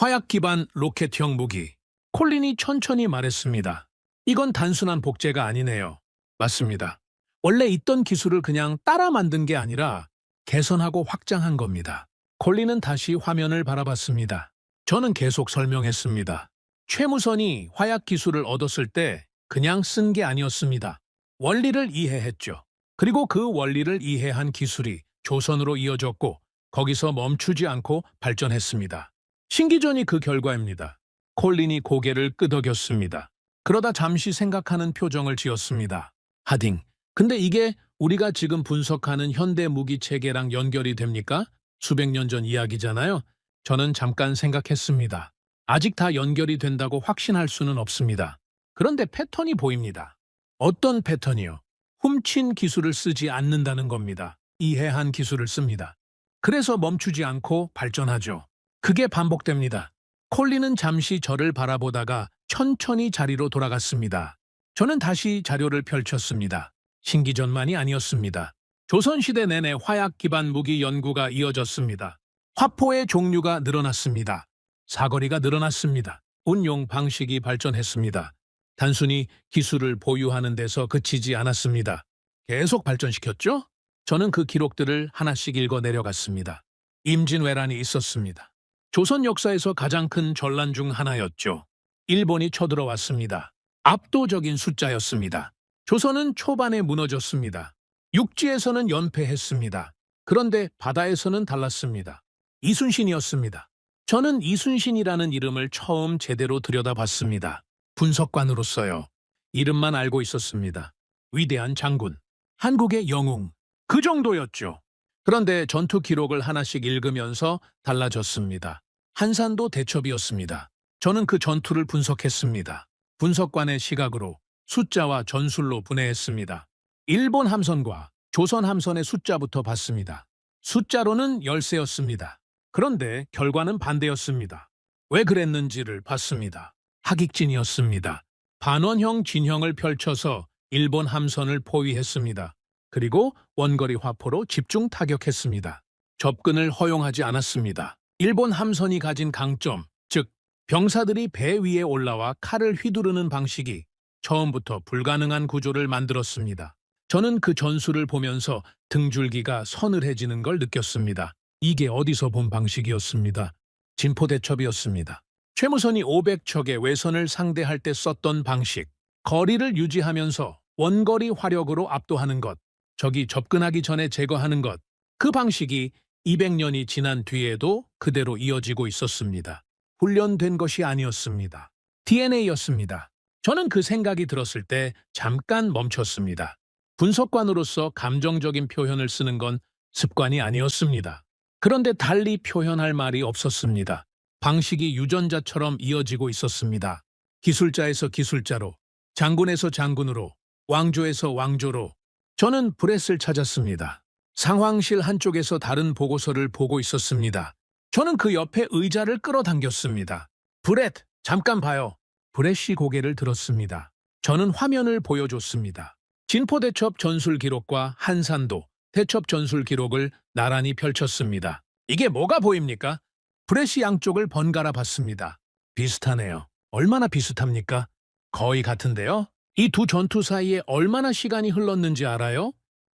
화약 기반 로켓형 무기. 콜린이 천천히 말했습니다. 이건 단순한 복제가 아니네요. 맞습니다. 원래 있던 기술을 그냥 따라 만든 게 아니라 개선하고 확장한 겁니다. 콜린은 다시 화면을 바라봤습니다. 저는 계속 설명했습니다. 최무선이 화약 기술을 얻었을 때 그냥 쓴 게 아니었습니다. 원리를 이해했죠. 그리고 그 원리를 이해한 기술이 조선으로 이어졌고 거기서 멈추지 않고 발전했습니다. 신기전이 그 결과입니다. 콜린이 고개를 끄덕였습니다. 그러다 잠시 생각하는 표정을 지었습니다. 하딩, 근데 이게 우리가 지금 분석하는 현대 무기 체계랑 연결이 됩니까? 수백 년 전 이야기잖아요. 저는 잠깐 생각했습니다. 아직 다 연결이 된다고 확신할 수는 없습니다. 그런데 패턴이 보입니다. 어떤 패턴이요? 훔친 기술을 쓰지 않는다는 겁니다. 이해한 기술을 씁니다. 그래서 멈추지 않고 발전하죠. 그게 반복됩니다. 콜린은 잠시 저를 바라보다가 천천히 자리로 돌아갔습니다. 저는 다시 자료를 펼쳤습니다. 신기전만이 아니었습니다. 조선시대 내내 화약 기반 무기 연구가 이어졌습니다. 화포의 종류가 늘어났습니다. 사거리가 늘어났습니다. 운용 방식이 발전했습니다. 단순히 기술을 보유하는 데서 그치지 않았습니다. 계속 발전시켰죠? 저는 그 기록들을 하나씩 읽어 내려갔습니다. 임진왜란이 있었습니다. 조선 역사에서 가장 큰 전란 중 하나였죠. 일본이 쳐들어왔습니다. 압도적인 숫자였습니다. 조선은 초반에 무너졌습니다. 육지에서는 연패했습니다. 그런데 바다에서는 달랐습니다. 이순신이었습니다. 저는 이순신이라는 이름을 처음 제대로 들여다봤습니다. 분석관으로서요. 이름만 알고 있었습니다. 위대한 장군, 한국의 영웅, 그 정도였죠. 그런데 전투 기록을 하나씩 읽으면서 달라졌습니다. 한산도 대첩이었습니다. 저는 그 전투를 분석했습니다. 분석관의 시각으로 숫자와 전술로 분해했습니다. 일본 함선과 조선 함선의 숫자부터 봤습니다. 숫자로는 열세였습니다. 그런데 결과는 반대였습니다. 왜 그랬는지를 봤습니다. 하객진이었습니다. 반원형 진형을 펼쳐서 일본 함선을 포위했습니다. 그리고 원거리 화포로 집중 타격했습니다. 접근을 허용하지 않았습니다. 일본 함선이 가진 강점, 즉 병사들이 배 위에 올라와 칼을 휘두르는 방식이 처음부터 불가능한 구조를 만들었습니다. 저는 그 전술을 보면서 등줄기가 서늘해지는 걸 느꼈습니다. 이게 어디서 본 방식이었습니다. 진포대첩이었습니다. 최무선이 500척의 외선을 상대할 때 썼던 방식, 거리를 유지하면서 원거리 화력으로 압도하는 것, 적이 접근하기 전에 제거하는 것, 그 방식이 200년이 지난 뒤에도 그대로 이어지고 있었습니다. 훈련된 것이 아니었습니다. DNA였습니다. 저는 그 생각이 들었을 때 잠깐 멈췄습니다. 분석관으로서 감정적인 표현을 쓰는 건 습관이 아니었습니다. 그런데 달리 표현할 말이 없었습니다. 방식이 유전자처럼 이어지고 있었습니다. 기술자에서 기술자로, 장군에서 장군으로, 왕조에서 왕조로 저는 브렛을 찾았습니다. 상황실 한쪽에서 다른 보고서를 보고 있었습니다. 저는 그 옆에 의자를 끌어당겼습니다. 브렛, 잠깐 봐요. 브렛이 고개를 들었습니다. 저는 화면을 보여줬습니다. 진포대첩 전술 기록과 한산도 대첩 전술 기록을 나란히 펼쳤습니다. 이게 뭐가 보입니까? 브렛이 양쪽을 번갈아 봤습니다. 비슷하네요. 얼마나 비슷합니까? 거의 같은데요? 이 두 전투 사이에 얼마나 시간이 흘렀는지 알아요?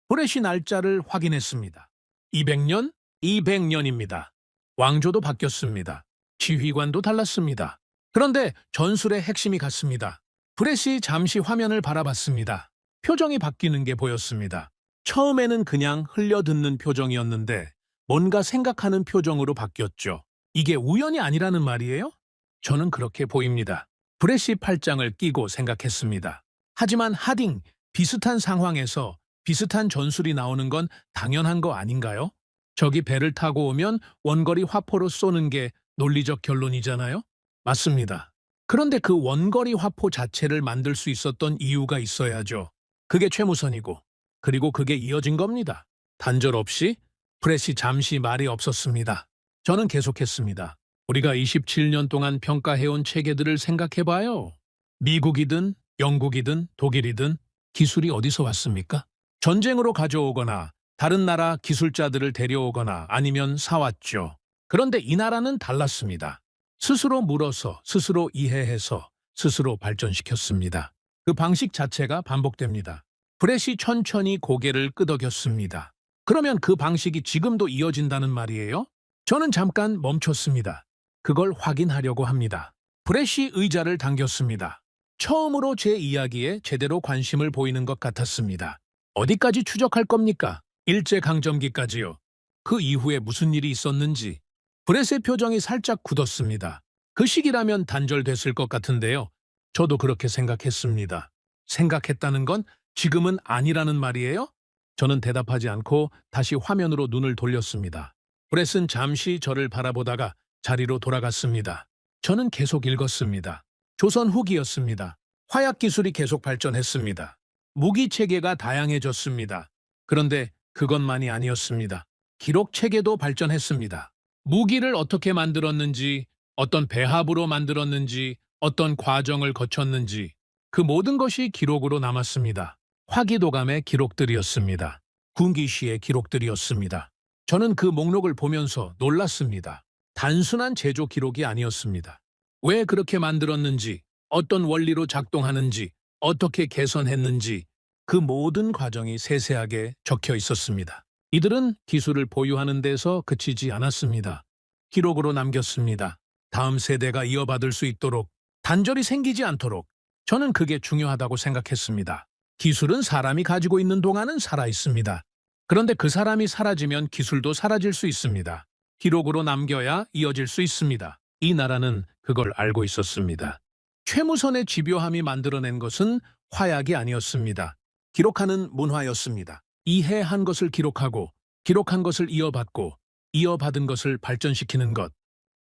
브렛이 날짜를 확인했습니다. 200년? 200년입니다. 왕조도 바뀌었습니다. 지휘관도 달랐습니다. 그런데 전술의 핵심이 같습니다. 브렛이 잠시 화면을 바라봤습니다. 표정이 바뀌는 게 보였습니다. 처음에는 그냥 흘려듣는 표정이었는데 뭔가 생각하는 표정으로 바뀌었죠. 이게 우연이 아니라는 말이에요? 저는 그렇게 보입니다. 브렛이 팔짱을 끼고 생각했습니다. 하지만 하딩, 비슷한 상황에서 비슷한 전술이 나오는 건 당연한 거 아닌가요? 적이 배를 타고 오면 원거리 화포로 쏘는 게 논리적 결론이잖아요? 맞습니다. 그런데 그 원거리 화포 자체를 만들 수 있었던 이유가 있어야죠. 그게 최무선이고, 그리고 그게 이어진 겁니다. 단절 없이 브렛이 잠시 말이 없었습니다. 저는 계속했습니다. 우리가 27년 동안 평가해온 체계들을 생각해봐요. 미국이든 영국이든 독일이든 기술이 어디서 왔습니까? 전쟁으로 가져오거나 다른 나라 기술자들을 데려오거나 아니면 사왔죠. 그런데 이 나라는 달랐습니다. 스스로 물어서, 스스로 이해해서, 스스로 발전시켰습니다. 그 방식 자체가 반복됩니다. 브렛이 천천히 고개를 끄덕였습니다. 그러면 그 방식이 지금도 이어진다는 말이에요? 저는 잠깐 멈췄습니다. 그걸 확인하려고 합니다. 브렛이 의자를 당겼습니다. 처음으로 제 이야기에 제대로 관심을 보이는 것 같았습니다. 어디까지 추적할 겁니까? 일제강점기까지요. 그 이후에 무슨 일이 있었는지. 브렛의 표정이 살짝 굳었습니다. 그 시기라면 단절됐을 것 같은데요. 저도 그렇게 생각했습니다. 생각했다는 건 지금은 아니라는 말이에요? 저는 대답하지 않고 다시 화면으로 눈을 돌렸습니다. 브렛은 잠시 저를 바라보다가 자리로 돌아갔습니다. 저는 계속 읽었습니다. 조선 후기였습니다. 화약 기술이 계속 발전했습니다. 무기 체계가 다양해졌습니다. 그런데 그것만이 아니었습니다. 기록 체계도 발전했습니다. 무기를 어떻게 만들었는지, 어떤 배합으로 만들었는지, 어떤 과정을 거쳤는지 그 모든 것이 기록으로 남았습니다. 화기도감의 기록들이었습니다. 군기시의 기록들이었습니다. 저는 그 목록을 보면서 놀랐습니다. 단순한 제조 기록이 아니었습니다. 왜 그렇게 만들었는지, 어떤 원리로 작동하는지, 어떻게 개선했는지 그 모든 과정이 세세하게 적혀 있었습니다. 이들은 기술을 보유하는 데서 그치지 않았습니다. 기록으로 남겼습니다. 다음 세대가 이어받을 수 있도록, 단절이 생기지 않도록 저는 그게 중요하다고 생각했습니다. 기술은 사람이 가지고 있는 동안은 살아있습니다. 그런데 그 사람이 사라지면 기술도 사라질 수 있습니다. 기록으로 남겨야 이어질 수 있습니다. 이 나라는 그걸 알고 있었습니다. 최무선의 집요함이 만들어낸 것은 화약이 아니었습니다. 기록하는 문화였습니다. 이해한 것을 기록하고, 기록한 것을 이어받고, 이어받은 것을 발전시키는 것.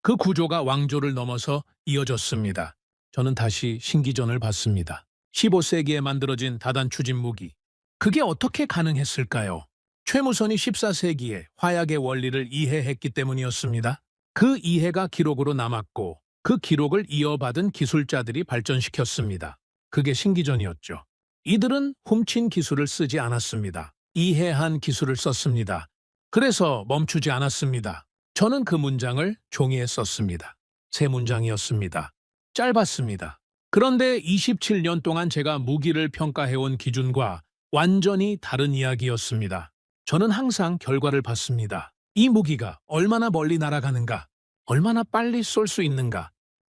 그 구조가 왕조를 넘어서 이어졌습니다. 저는 다시 신기전을 봤습니다. 15세기에 만들어진 다단 추진 무기. 그게 어떻게 가능했을까요? 최무선이 14세기에 화약의 원리를 이해했기 때문이었습니다. 그 이해가 기록으로 남았고 그 기록을 이어받은 기술자들이 발전시켰습니다. 그게 신기전이었죠. 이들은 훔친 기술을 쓰지 않았습니다. 이해한 기술을 썼습니다. 그래서 멈추지 않았습니다. 저는 그 문장을 종이에 썼습니다. 세 문장이었습니다. 짧았습니다. 그런데 27년 동안 제가 무기를 평가해온 기준과 완전히 다른 이야기였습니다. 저는 항상 결과를 봤습니다. 이 무기가 얼마나 멀리 날아가는가, 얼마나 빨리 쏠 수 있는가,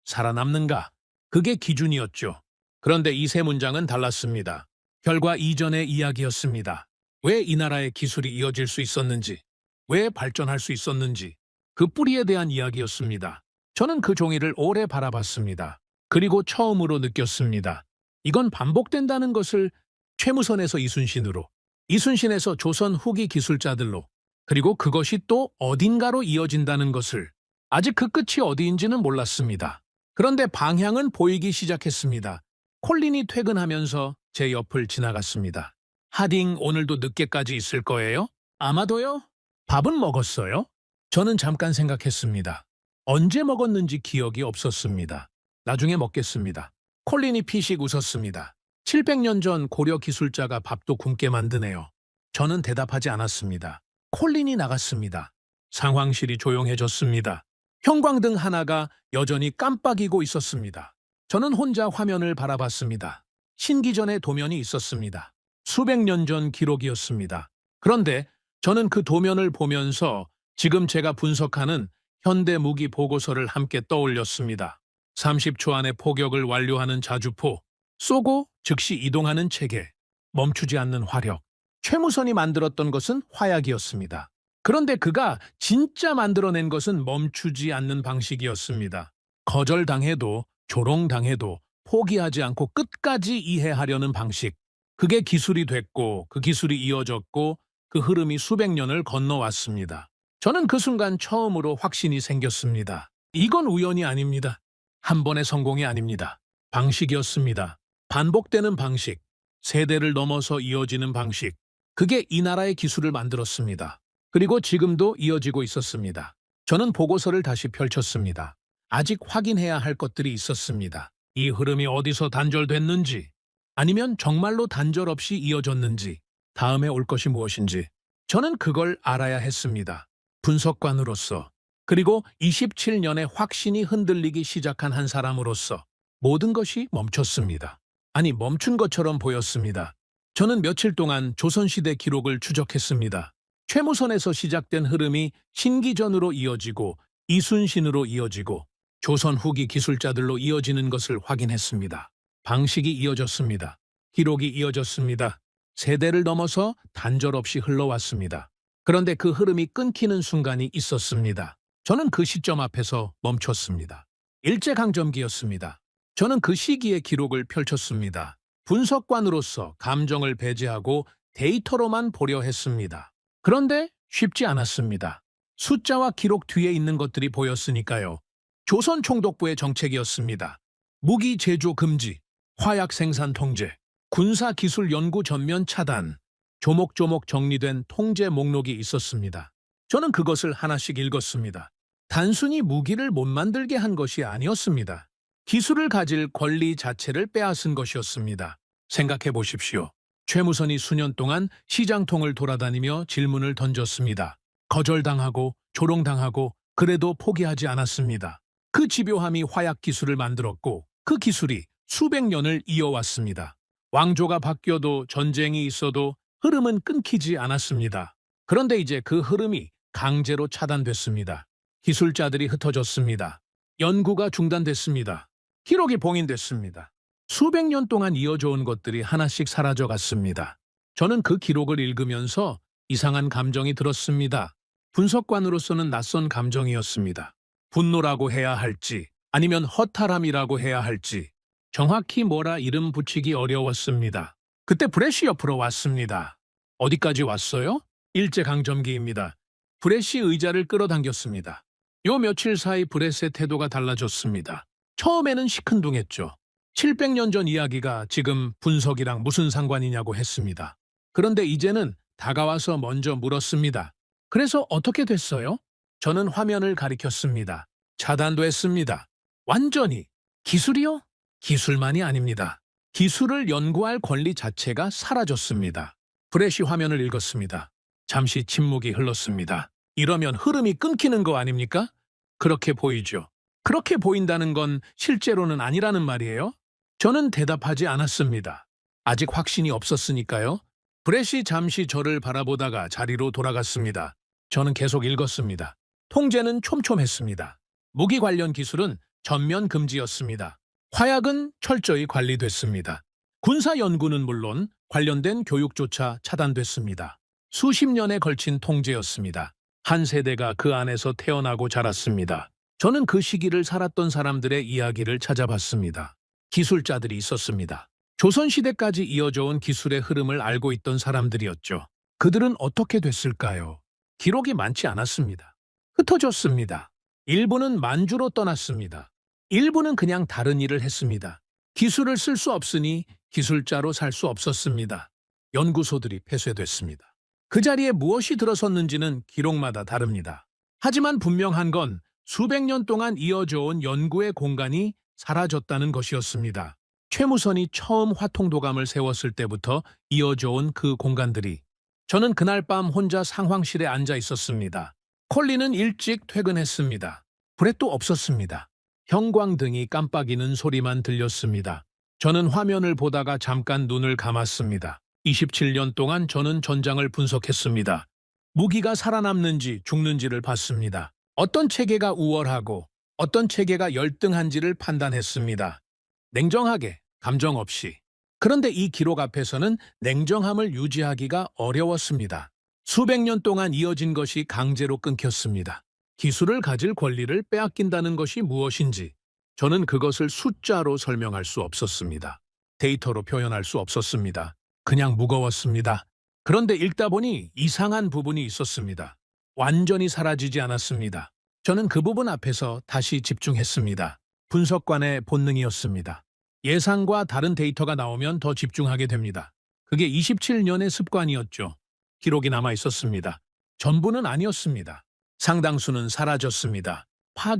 살아남는가, 그게 기준이었죠. 그런데 이 세 문장은 달랐습니다. 결과 이전의 이야기였습니다. 왜 이 나라의 기술이 이어질 수 있었는지, 왜 발전할 수 있었는지, 그 뿌리에 대한 이야기였습니다. 저는 그 종이를 오래 바라봤습니다. 그리고 처음으로 느꼈습니다. 이건 반복된다는 것을 최무선에서 이순신으로, 이순신에서 조선 후기 기술자들로, 그리고 그것이 또 어딘가로 이어진다는 것을 아직 그 끝이 어디인지는 몰랐습니다. 그런데 방향은 보이기 시작했습니다. 콜린이 퇴근하면서 제 옆을 지나갔습니다. 하딩 오늘도 늦게까지 있을 거예요? 아마도요. 밥은 먹었어요? 저는 잠깐 생각했습니다. 언제 먹었는지 기억이 없었습니다. 나중에 먹겠습니다. 콜린이 피식 웃었습니다. 700년 전 고려 기술자가 밥도 굶게 만드네요. 저는 대답하지 않았습니다. 콜린이 나갔습니다. 상황실이 조용해졌습니다. 형광등 하나가 여전히 깜빡이고 있었습니다. 저는 혼자 화면을 바라봤습니다. 신기전의 도면이 있었습니다. 수백 년 전 기록이었습니다. 그런데 저는 그 도면을 보면서 지금 제가 분석하는 현대 무기 보고서를 함께 떠올렸습니다. 30초 안에 포격을 완료하는 자주포, 쏘고 즉시 이동하는 체계, 멈추지 않는 화력. 최무선이 만들었던 것은 화약이었습니다. 그런데 그가 진짜 만들어낸 것은 멈추지 않는 방식이었습니다. 거절당해도 조롱당해도 포기하지 않고 끝까지 이해하려는 방식. 그게 기술이 됐고 그 기술이 이어졌고 그 흐름이 수백 년을 건너왔습니다. 저는 그 순간 처음으로 확신이 생겼습니다. 이건 우연이 아닙니다. 한 번의 성공이 아닙니다. 방식이었습니다. 반복되는 방식, 세대를 넘어서 이어지는 방식. 그게 이 나라의 기술을 만들었습니다. 그리고 지금도 이어지고 있었습니다. 저는 보고서를 다시 펼쳤습니다. 아직 확인해야 할 것들이 있었습니다. 이 흐름이 어디서 단절됐는지, 아니면 정말로 단절 없이 이어졌는지, 다음에 올 것이 무엇인지. 저는 그걸 알아야 했습니다. 분석관으로서, 그리고 27년의 확신이 흔들리기 시작한 한 사람으로서 모든 것이 멈췄습니다. 아니, 멈춘 것처럼 보였습니다. 저는 며칠 동안 조선시대 기록을 추적했습니다. 최무선에서 시작된 흐름이 신기전으로 이어지고 이순신으로 이어지고 조선 후기 기술자들로 이어지는 것을 확인했습니다. 방식이 이어졌습니다. 기록이 이어졌습니다. 세대를 넘어서 단절 없이 흘러왔습니다. 그런데 그 흐름이 끊기는 순간이 있었습니다. 저는 그 시점 앞에서 멈췄습니다. 일제강점기였습니다. 저는 그 시기의 기록을 펼쳤습니다. 분석관으로서 감정을 배제하고 데이터로만 보려 했습니다. 그런데 쉽지 않았습니다. 숫자와 기록 뒤에 있는 것들이 보였으니까요. 조선 총독부의 정책이었습니다. 무기 제조 금지, 화약 생산 통제, 군사기술 연구 전면 차단, 조목조목 정리된 통제 목록이 있었습니다. 저는 그것을 하나씩 읽었습니다. 단순히 무기를 못 만들게 한 것이 아니었습니다. 기술을 가질 권리 자체를 빼앗은 것이었습니다. 생각해 보십시오. 최무선이 수년 동안 시장통을 돌아다니며 질문을 던졌습니다. 거절당하고 조롱당하고 그래도 포기하지 않았습니다. 그 집요함이 화약 기술을 만들었고 그 기술이 수백 년을 이어왔습니다. 왕조가 바뀌어도 전쟁이 있어도 흐름은 끊기지 않았습니다. 그런데 이제 그 흐름이 강제로 차단됐습니다. 기술자들이 흩어졌습니다. 연구가 중단됐습니다. 기록이 봉인됐습니다. 수백 년 동안 이어져 온 것들이 하나씩 사라져갔습니다. 저는 그 기록을 읽으면서 이상한 감정이 들었습니다. 분석관으로서는 낯선 감정이었습니다. 분노라고 해야 할지 아니면 허탈함이라고 해야 할지 정확히 뭐라 이름 붙이기 어려웠습니다. 그때 브래시 옆으로 왔습니다. 어디까지 왔어요? 일제강점기입니다. 브래시 의자를 끌어당겼습니다. 요 며칠 사이 브렛의 태도가 달라졌습니다. 처음에는 시큰둥했죠. 700년 전 이야기가 지금 분석이랑 무슨 상관이냐고 했습니다. 그런데 이제는 다가와서 먼저 물었습니다. 그래서 어떻게 됐어요? 저는 화면을 가리켰습니다. 차단도 했습니다. 완전히. 기술이요? 기술만이 아닙니다. 기술을 연구할 권리 자체가 사라졌습니다. 브래시 화면을 읽었습니다. 잠시 침묵이 흘렀습니다. 이러면 흐름이 끊기는 거 아닙니까? 그렇게 보이죠. 그렇게 보인다는 건 실제로는 아니라는 말이에요? 저는 대답하지 않았습니다. 아직 확신이 없었으니까요. 브래시 잠시 저를 바라보다가 자리로 돌아갔습니다. 저는 계속 읽었습니다. 통제는 촘촘했습니다. 무기 관련 기술은 전면 금지였습니다. 화약은 철저히 관리됐습니다. 군사 연구는 물론 관련된 교육조차 차단됐습니다. 수십 년에 걸친 통제였습니다. 한 세대가 그 안에서 태어나고 자랐습니다. 저는 그 시기를 살았던 사람들의 이야기를 찾아봤습니다. 기술자들이 있었습니다. 조선시대까지 이어져 온 기술의 흐름을 알고 있던 사람들이었죠. 그들은 어떻게 됐을까요? 기록이 많지 않았습니다. 흩어졌습니다. 일부는 만주로 떠났습니다. 일부는 그냥 다른 일을 했습니다. 기술을 쓸 수 없으니 기술자로 살 수 없었습니다. 연구소들이 폐쇄됐습니다. 그 자리에 무엇이 들어섰는지는 기록마다 다릅니다. 하지만 분명한 건 수백 년 동안 이어져 온 연구의 공간이 사라졌다는 것이었습니다. 최무선이 처음 화통도감을 세웠을 때부터 이어져 온 그 공간들이. 저는 그날 밤 혼자 상황실에 앉아 있었습니다. 콜리는 일찍 퇴근했습니다. 불에도 없었습니다. 형광등이 깜빡이는 소리만 들렸습니다. 저는 화면을 보다가 잠깐 눈을 감았습니다. 27년 동안 저는 전장을 분석했습니다. 무기가 살아남는지 죽는지를 봤습니다. 어떤 체계가 우월하고 어떤 체계가 열등한지를 판단했습니다. 냉정하게, 감정 없이. 그런데 이 기록 앞에서는 냉정함을 유지하기가 어려웠습니다. 수백 년 동안 이어진 것이 강제로 끊겼습니다. 기술을 가질 권리를 빼앗긴다는 것이 무엇인지 저는 그것을 숫자로 설명할 수 없었습니다. 데이터로 표현할 수 없었습니다. 그냥 무거웠습니다. 그런데 읽다 보니 이상한 부분이 있었습니다. 완전히 사라지지 않았습니다. 저는 그 부분 앞에서 다시 집중했습니다. 분석관의 본능이었습니다. 예상과 다른 데이터가 나오면 더 집중하게 됩니다. 그게 27년의 습관이었죠. 기록이 남아 있었습니다. 전부는 아니었습니다. 상당수는 사라졌습니다.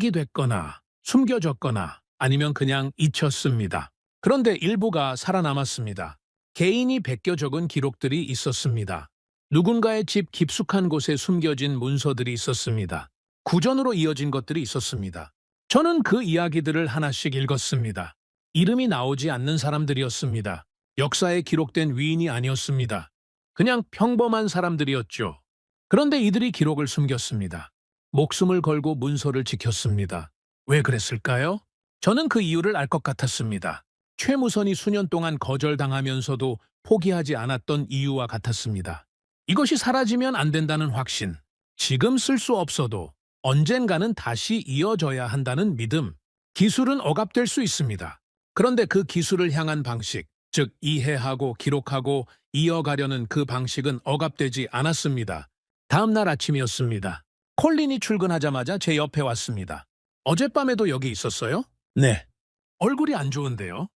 파기됐거나 숨겨졌거나 아니면 그냥 잊혔습니다. 그런데 일부가 살아남았습니다. 개인이 베껴 적은 기록들이 있었습니다. 누군가의 집 깊숙한 곳에 숨겨진 문서들이 있었습니다. 구전으로 이어진 것들이 있었습니다. 저는 그 이야기들을 하나씩 읽었습니다. 이름이 나오지 않는 사람들이었습니다. 역사에 기록된 위인이 아니었습니다. 그냥 평범한 사람들이었죠. 그런데 이들이 기록을 숨겼습니다. 목숨을 걸고 문서를 지켰습니다. 왜 그랬을까요? 저는 그 이유를 알 것 같았습니다. 최무선이 수년 동안 거절당하면서도 포기하지 않았던 이유와 같았습니다. 이것이 사라지면 안 된다는 확신, 지금 쓸 수 없어도 언젠가는 다시 이어져야 한다는 믿음. 기술은 억압될 수 있습니다. 그런데 그 기술을 향한 방식, 즉 이해하고 기록하고 이어가려는 그 방식은 억압되지 않았습니다. 다음 날 아침이었습니다. 콜린이 출근하자마자 제 옆에 왔습니다. 어젯밤에도 여기 있었어요? 네. 얼굴이 안 좋은데요?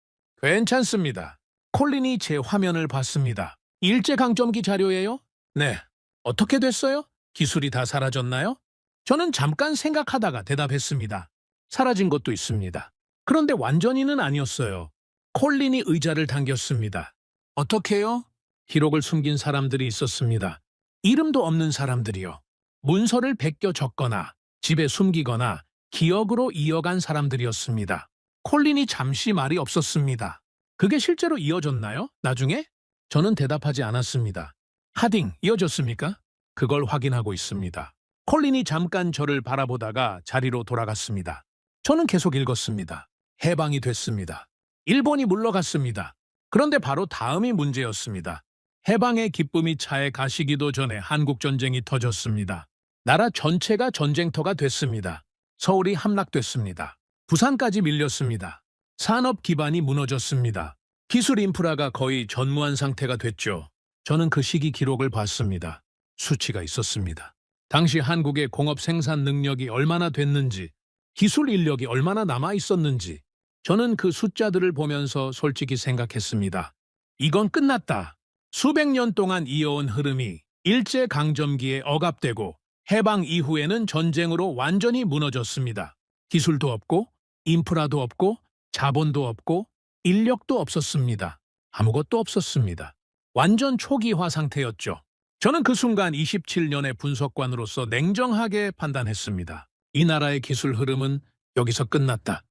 괜찮습니다. 콜린이 제 화면을 봤습니다. 일제강점기 자료예요? 네. 어떻게 됐어요? 기술이 다 사라졌나요? 저는 잠깐 생각하다가 대답했습니다. 사라진 것도 있습니다. 그런데 완전히는 아니었어요. 콜린이 의자를 당겼습니다. 어떻게요? 기록을 숨긴 사람들이 있었습니다. 이름도 없는 사람들이요. 문서를 베껴 적거나 집에 숨기거나 기억으로 이어간 사람들이었습니다. 콜린이 잠시 말이 없었습니다. 그게 실제로 이어졌나요? 나중에? 저는 대답하지 않았습니다. 하딩, 이어졌습니까? 그걸 확인하고 있습니다. 콜린이 잠깐 저를 바라보다가 자리로 돌아갔습니다. 저는 계속 읽었습니다. 해방이 됐습니다. 일본이 물러갔습니다. 그런데 바로 다음이 문제였습니다. 해방의 기쁨이 차에 가시기도 전에 한국전쟁이 터졌습니다. 나라 전체가 전쟁터가 됐습니다. 서울이 함락됐습니다. 부산까지 밀렸습니다. 산업 기반이 무너졌습니다. 기술 인프라가 거의 전무한 상태가 됐죠. 저는 그 시기 기록을 봤습니다. 수치가 있었습니다. 당시 한국의 공업 생산 능력이 얼마나 됐는지, 기술 인력이 얼마나 남아 있었는지, 저는 그 숫자들을 보면서 솔직히 생각했습니다. 이건 끝났다. 수백 년 동안 이어온 흐름이 일제강점기에 억압되고 해방 이후에는 전쟁으로 완전히 무너졌습니다. 기술도 없고 인프라도 없고 자본도 없고 인력도 없었습니다. 아무것도 없었습니다. 완전 초기화 상태였죠. 저는 그 순간 27년의 분석관으로서 냉정하게 판단했습니다. 이 나라의 기술 흐름은 여기서 끝났다.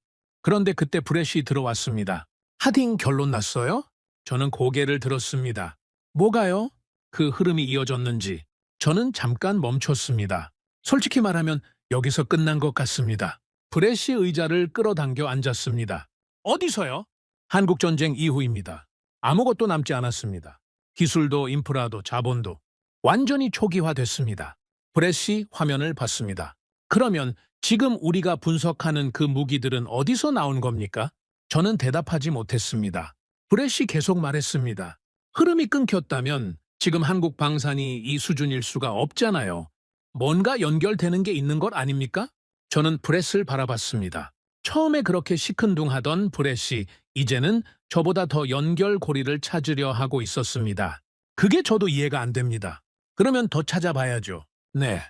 그런데 그때 브렛이 들어왔습니다. 하딩 결론 났어요? 저는 고개를 들었습니다. 뭐가요? 그 흐름이 이어졌는지. 저는 잠깐 멈췄습니다. 솔직히 말하면 여기서 끝난 것 같습니다. 브렛이 의자를 끌어당겨 앉았습니다. 어디서요? 한국전쟁 이후입니다. 아무것도 남지 않았습니다. 기술도 인프라도 자본도 완전히 초기화됐습니다. 브렛이 화면을 봤습니다. 그러면 지금 우리가 분석하는 그 무기들은 어디서 나온 겁니까? 저는 대답하지 못했습니다. 브렛이 계속 말했습니다. 흐름이 끊겼다면 지금 한국 방산이 이 수준일 수가 없잖아요. 뭔가 연결되는 게 있는 것 아닙니까? 저는 브렛을 바라봤습니다. 처음에 그렇게 시큰둥하던 브렛이 이제는 저보다 더 연결고리를 찾으려 하고 있었습니다. 그게 저도 이해가 안 됩니다. 그러면 더 찾아봐야죠. 네,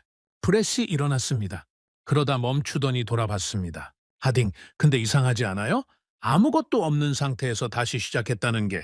브렛이 일어났습니다. 그러다 멈추더니 돌아봤습니다. 하딩, 근데 이상하지 않아요? 아무것도 없는 상태에서 다시 시작했다는 게.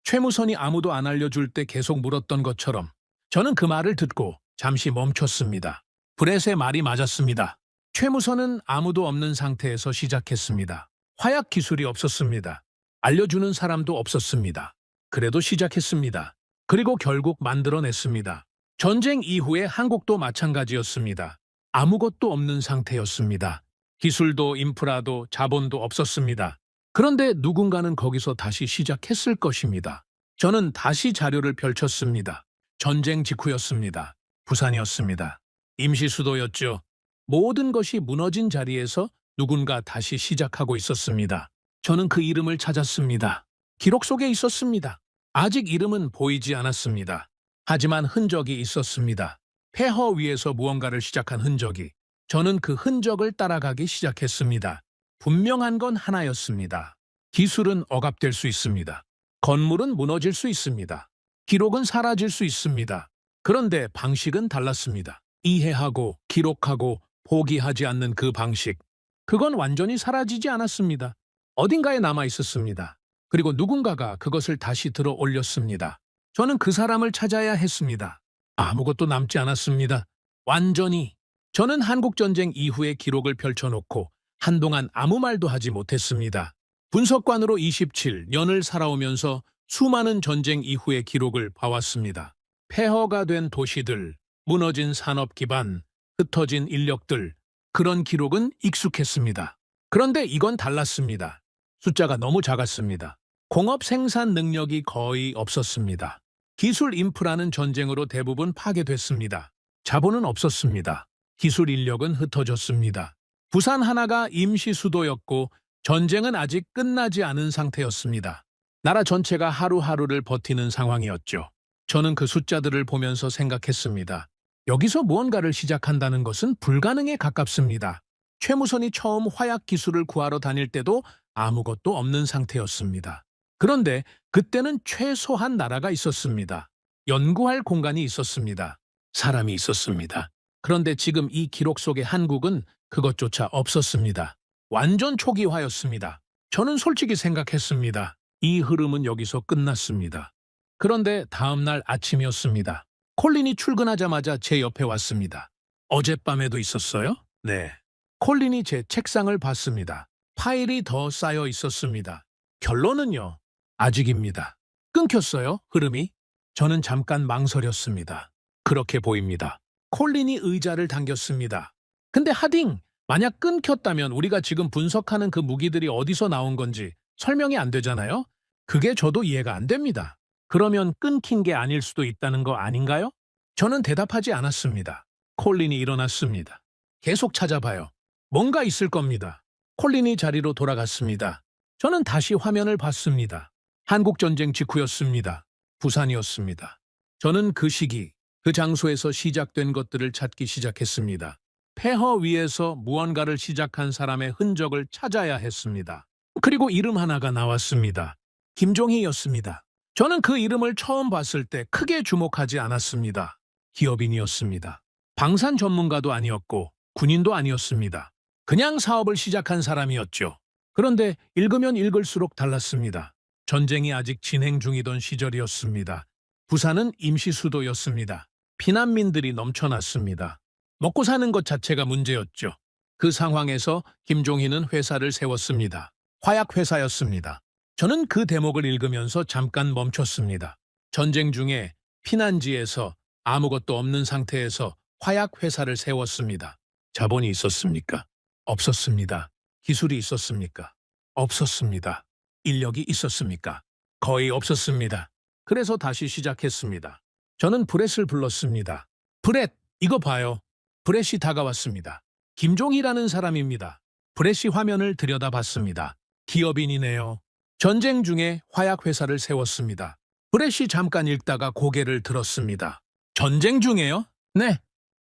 최무선이 아무도 안 알려줄 때 계속 물었던 것처럼 저는 그 말을 듣고 잠시 멈췄습니다. 브렛의 말이 맞았습니다. 최무선은 아무도 없는 상태에서 시작했습니다. 화약 기술이 없었습니다. 알려주는 사람도 없었습니다. 그래도 시작했습니다. 그리고 결국 만들어냈습니다. 전쟁 이후에 한국도 마찬가지였습니다. 아무것도 없는 상태였습니다. 기술도 인프라도 자본도 없었습니다. 그런데 누군가는 거기서 다시 시작했을 것입니다. 저는 다시 자료를 펼쳤습니다. 전쟁 직후였습니다. 부산이었습니다. 임시수도였죠. 모든 것이 무너진 자리에서 누군가 다시 시작하고 있었습니다. 저는 그 이름을 찾았습니다. 기록 속에 있었습니다. 아직 이름은 보이지 않았습니다. 하지만 흔적이 있었습니다. 폐허 위에서 무언가를 시작한 흔적이. 저는 그 흔적을 따라가기 시작했습니다. 분명한 건 하나였습니다. 기술은 억압될 수 있습니다. 건물은 무너질 수 있습니다. 기록은 사라질 수 있습니다. 그런데 방식은 달랐습니다. 이해하고 기록하고 포기하지 않는 그 방식. 그건 완전히 사라지지 않았습니다. 어딘가에 남아 있었습니다. 그리고 누군가가 그것을 다시 들어 올렸습니다. 저는 그 사람을 찾아야 했습니다. 아무것도 남지 않았습니다. 완전히. 저는 한국전쟁 이후의 기록을 펼쳐놓고 한동안 아무 말도 하지 못했습니다. 분석관으로 27년을 살아오면서 수많은 전쟁 이후의 기록을 봐왔습니다. 폐허가 된 도시들, 무너진 산업 기반, 흩어진 인력들, 그런 기록은 익숙했습니다. 그런데 이건 달랐습니다. 숫자가 너무 작았습니다. 공업 생산 능력이 거의 없었습니다. 기술 인프라는 전쟁으로 대부분 파괴됐습니다. 자본은 없었습니다. 기술 인력은 흩어졌습니다. 부산 하나가 임시 수도였고 전쟁은 아직 끝나지 않은 상태였습니다. 나라 전체가 하루하루를 버티는 상황이었죠. 저는 그 숫자들을 보면서 생각했습니다. 여기서 무언가를 시작한다는 것은 불가능에 가깝습니다. 최무선이 처음 화약 기술을 구하러 다닐 때도 아무것도 없는 상태였습니다. 그런데 그때는 최소한 나라가 있었습니다. 연구할 공간이 있었습니다. 사람이 있었습니다. 그런데 지금 이 기록 속의 한국은 그것조차 없었습니다. 완전 초기화였습니다. 저는 솔직히 생각했습니다. 이 흐름은 여기서 끝났습니다. 그런데 다음 날 아침이었습니다. 콜린이 출근하자마자 제 옆에 왔습니다. 어젯밤에도 있었어요? 네. 콜린이 제 책상을 봤습니다. 파일이 더 쌓여 있었습니다. 결론은요. 아직입니다. 끊겼어요, 흐름이? 저는 잠깐 망설였습니다. 그렇게 보입니다. 콜린이 의자를 당겼습니다. 근데 하딩, 만약 끊겼다면 우리가 지금 분석하는 그 무기들이 어디서 나온 건지 설명이 안 되잖아요? 그게 저도 이해가 안 됩니다. 그러면 끊긴 게 아닐 수도 있다는 거 아닌가요? 저는 대답하지 않았습니다. 콜린이 일어났습니다. 계속 찾아봐요. 뭔가 있을 겁니다. 콜린이 자리로 돌아갔습니다. 저는 다시 화면을 봤습니다. 한국전쟁 직후였습니다. 부산이었습니다. 저는 그 시기, 그 장소에서 시작된 것들을 찾기 시작했습니다. 폐허 위에서 무언가를 시작한 사람의 흔적을 찾아야 했습니다. 그리고 이름 하나가 나왔습니다. 김종희였습니다. 저는 그 이름을 처음 봤을 때 크게 주목하지 않았습니다. 기업인이었습니다. 방산 전문가도 아니었고 군인도 아니었습니다. 그냥 사업을 시작한 사람이었죠. 그런데 읽으면 읽을수록 달랐습니다. 전쟁이 아직 진행 중이던 시절이었습니다. 부산은 임시수도였습니다. 피난민들이 넘쳐났습니다. 먹고 사는 것 자체가 문제였죠. 그 상황에서 김종희는 회사를 세웠습니다. 화약회사였습니다. 저는 그 대목을 읽으면서 잠깐 멈췄습니다. 전쟁 중에 피난지에서 아무것도 없는 상태에서 화약회사를 세웠습니다. 자본이 있었습니까? 없었습니다. 기술이 있었습니까? 없었습니다. 인력이 있었습니까? 거의 없었습니다. 그래서 다시 시작했습니다. 저는 브렛을 불렀습니다. 브렛, 이거 봐요. 브렛이 다가왔습니다. 김종희라는 사람입니다. 브렛이 화면을 들여다봤습니다. 기업인이네요. 전쟁 중에 화약 회사를 세웠습니다. 브렛이 잠깐 읽다가 고개를 들었습니다. 전쟁 중에요? 네.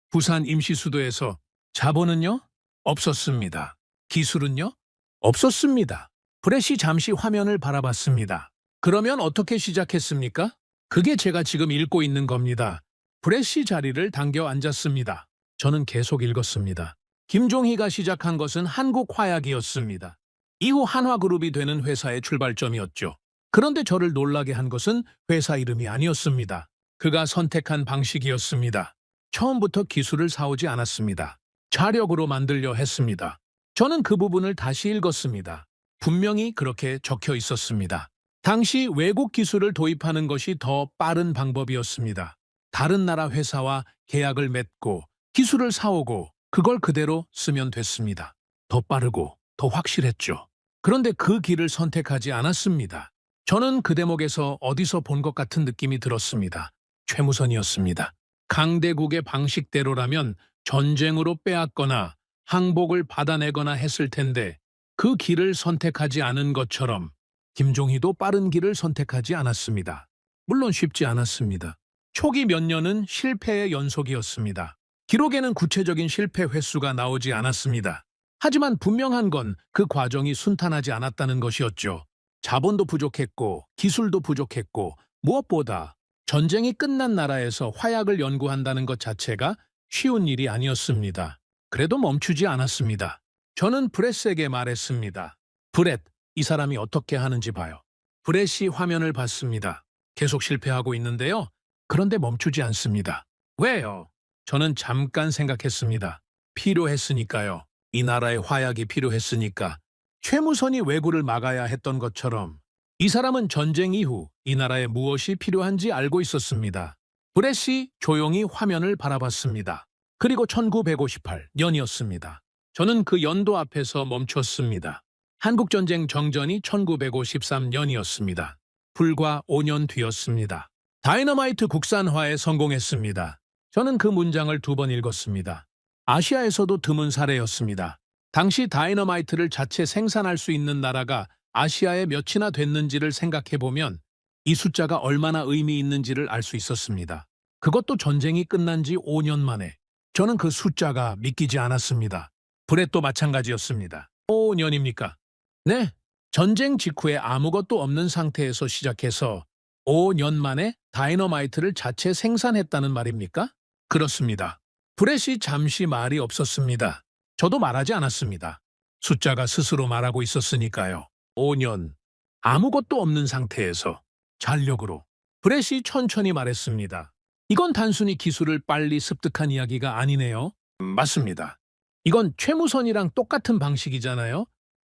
부산 임시수도에서. 자본은요? 없었습니다. 기술은요? 없었습니다. 브렛이 잠시 화면을 바라봤습니다. 그러면 어떻게 시작했습니까? 그게 제가 지금 읽고 있는 겁니다. 브렛이 자리를 당겨 앉았습니다. 저는 계속 읽었습니다. 김종희가 시작한 것은 한국화약이었습니다. 이후 한화그룹이 되는 회사의 출발점이었죠. 그런데 저를 놀라게 한 것은 회사 이름이 아니었습니다. 그가 선택한 방식이었습니다. 처음부터 기술을 사오지 않았습니다. 자력으로 만들려 했습니다. 저는 그 부분을 다시 읽었습니다. 분명히 그렇게 적혀 있었습니다. 당시 외국 기술을 도입하는 것이 더 빠른 방법이었습니다. 다른 나라 회사와 계약을 맺고 기술을 사오고 그걸 그대로 쓰면 됐습니다. 더 빠르고 더 확실했죠. 그런데 그 길을 선택하지 않았습니다. 저는 그 대목에서 어디서 본 것 같은 느낌이 들었습니다. 최무선이었습니다. 강대국의 방식대로라면 전쟁으로 빼앗거나 항복을 받아내거나 했을 텐데 그 길을 선택하지 않은 것처럼 김종희도 빠른 길을 선택하지 않았습니다. 물론 쉽지 않았습니다. 초기 몇 년은 실패의 연속이었습니다. 기록에는 구체적인 실패 횟수가 나오지 않았습니다. 하지만 분명한 건 그 과정이 순탄하지 않았다는 것이었죠. 자본도 부족했고 기술도 부족했고 무엇보다 전쟁이 끝난 나라에서 화약을 연구한다는 것 자체가 쉬운 일이 아니었습니다. 그래도 멈추지 않았습니다. 저는 브렛에게 말했습니다. 브렛, 이 사람이 어떻게 하는지 봐요. 브렛이 화면을 봤습니다. 계속 실패하고 있는데요. 그런데 멈추지 않습니다. 왜요? 저는 잠깐 생각했습니다. 필요했으니까요. 이 나라에 화약이 필요했으니까. 최무선이 왜구를 막아야 했던 것처럼 이 사람은 전쟁 이후 이 나라에 무엇이 필요한지 알고 있었습니다. 브렛이 조용히 화면을 바라봤습니다. 그리고 1958년이었습니다. 저는 그 연도 앞에서 멈췄습니다. 한국전쟁 정전이 1953년이었습니다. 불과 5년 뒤였습니다. 다이너마이트 국산화에 성공했습니다. 저는 그 문장을 2번 읽었습니다. 아시아에서도 드문 사례였습니다. 당시 다이너마이트를 자체 생산할 수 있는 나라가 아시아에 몇이나 됐는지를 생각해보면 이 숫자가 얼마나 의미 있는지를 알 수 있었습니다. 그것도 전쟁이 끝난 지 5년 만에. 저는 그 숫자가 믿기지 않았습니다. 브렛도 마찬가지였습니다. 5년입니까? 네, 전쟁 직후에 아무것도 없는 상태에서 시작해서 5년 만에 다이너마이트를 자체 생산했다는 말입니까? 그렇습니다. 브렛이 잠시 말이 없었습니다. 저도 말하지 않았습니다. 숫자가 스스로 말하고 있었으니까요. 5년, 아무것도 없는 상태에서 잔력으로. 브렛이 천천히 말했습니다. 이건 단순히 기술을 빨리 습득한 이야기가 아니네요. 맞습니다. 이건 최무선이랑 똑같은 방식이잖아요.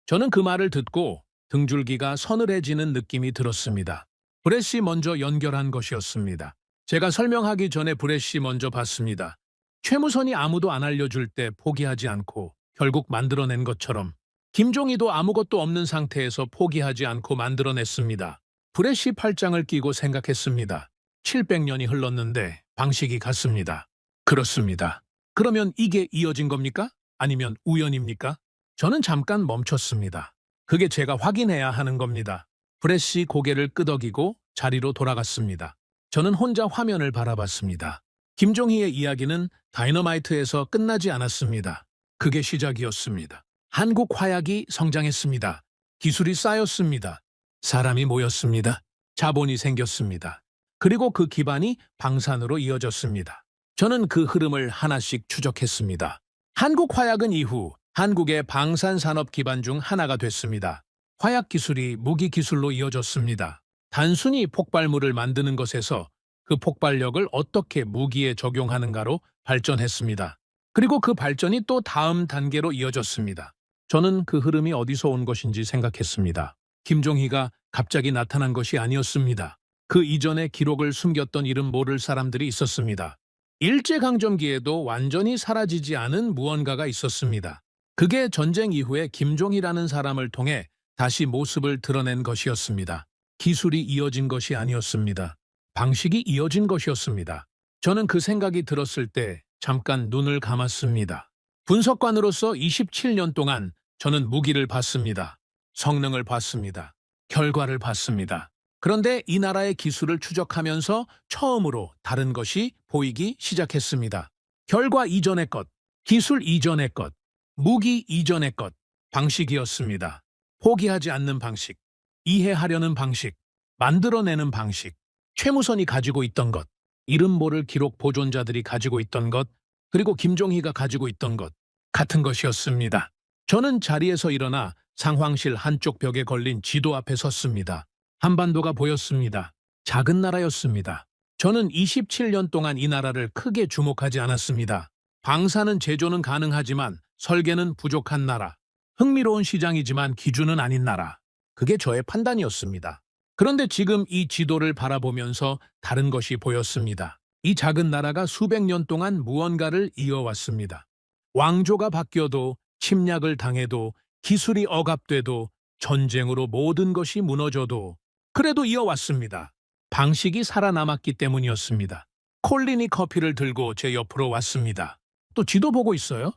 저는 그 말을 듣고 등줄기가 서늘해지는 느낌이 들었습니다. 브렛이 먼저 연결한 것이었습니다. 제가 설명하기 전에 브렛이 먼저 봤습니다. 최무선이 아무도 안 알려줄 때 포기하지 않고 결국 만들어낸 것처럼 김종희도 아무것도 없는 상태에서 포기하지 않고 만들어냈습니다. 브렛이 팔짱을 끼고 생각했습니다. 700년이 흘렀는데 방식이 같습니다. 그렇습니다. 그러면 이게 이어진 겁니까? 아니면 우연입니까? 저는 잠깐 멈췄습니다. 그게 제가 확인해야 하는 겁니다. 브렛이 고개를 끄덕이고 자리로 돌아갔습니다. 저는 혼자 화면을 바라봤습니다. 김종희의 이야기는 다이너마이트에서 끝나지 않았습니다. 그게 시작이었습니다. 한국 화약이 성장했습니다. 기술이 쌓였습니다. 사람이 모였습니다. 자본이 생겼습니다. 그리고 그 기반이 방산으로 이어졌습니다. 저는 그 흐름을 하나씩 추적했습니다. 한국 화약은 이후 한국의 방산산업 기반 중 하나가 됐습니다. 화약 기술이 무기 기술로 이어졌습니다. 단순히 폭발물을 만드는 것에서 그 폭발력을 어떻게 무기에 적용하는가로 발전했습니다. 그리고 그 발전이 또 다음 단계로 이어졌습니다. 저는 그 흐름이 어디서 온 것인지 생각했습니다. 김종희가 갑자기 나타난 것이 아니었습니다. 그 이전에 기록을 숨겼던 이름 모를 사람들이 있었습니다. 일제강점기에도 완전히 사라지지 않은 무언가가 있었습니다. 그게 전쟁 이후에 김종희라는 사람을 통해 다시 모습을 드러낸 것이었습니다. 기술이 이어진 것이 아니었습니다. 방식이 이어진 것이었습니다. 저는 그 생각이 들었을 때 잠깐 눈을 감았습니다. 분석관으로서 27년 동안 저는 무기를 봤습니다. 성능을 봤습니다. 결과를 봤습니다. 그런데 이 나라의 기술을 추적하면서 처음으로 다른 것이 보이기 시작했습니다. 결과 이전의 것, 기술 이전의 것, 무기 이전의 것, 방식이었습니다. 포기하지 않는 방식, 이해하려는 방식, 만들어내는 방식, 최무선이 가지고 있던 것, 이름 모를 기록 보존자들이 가지고 있던 것, 그리고 김종희가 가지고 있던 것, 같은 것이었습니다. 저는 자리에서 일어나 상황실 한쪽 벽에 걸린 지도 앞에 섰습니다. 한반도가 보였습니다. 작은 나라였습니다. 저는 27년 동안 이 나라를 크게 주목하지 않았습니다. 방사는 제조는 가능하지만 설계는 부족한 나라. 흥미로운 시장이지만 기준은 아닌 나라. 그게 저의 판단이었습니다. 그런데 지금 이 지도를 바라보면서 다른 것이 보였습니다. 이 작은 나라가 수백 년 동안 무언가를 이어왔습니다. 왕조가 바뀌어도 침략을 당해도 기술이 억압돼도 전쟁으로 모든 것이 무너져도 그래도 이어왔습니다. 방식이 살아남았기 때문이었습니다. 콜린이 커피를 들고 제 옆으로 왔습니다. 또 지도 보고 있어요?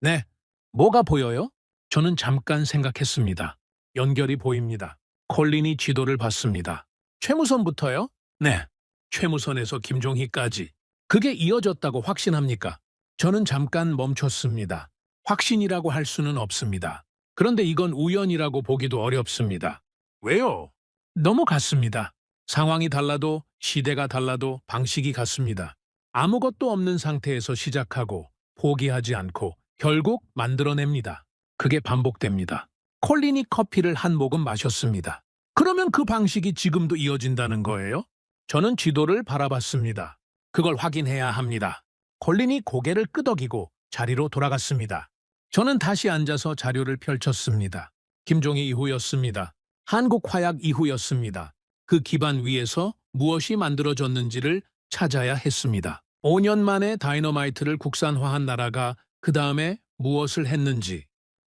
네. 뭐가 보여요? 저는 잠깐 생각했습니다. 연결이 보입니다. 콜린이 지도를 봤습니다. 최무선부터요? 네. 최무선에서 김종희까지. 그게 이어졌다고 확신합니까? 저는 잠깐 멈췄습니다. 확신이라고 할 수는 없습니다. 그런데 이건 우연이라고 보기도 어렵습니다. 왜요? 너무 같습니다. 상황이 달라도 시대가 달라도 방식이 같습니다. 아무것도 없는 상태에서 시작하고 포기하지 않고 결국 만들어냅니다. 그게 반복됩니다. 콜린이 커피를 한 모금 마셨습니다. 그러면 그 방식이 지금도 이어진다는 거예요? 저는 지도를 바라봤습니다. 그걸 확인해야 합니다. 콜린이 고개를 끄덕이고 자리로 돌아갔습니다. 저는 다시 앉아서 자료를 펼쳤습니다. 김종희 이후였습니다. 한국 화약 이후였습니다. 그 기반 위에서 무엇이 만들어졌는지를 찾아야 했습니다. 5년 만에 다이너마이트를 국산화한 나라가 그 다음에 무엇을 했는지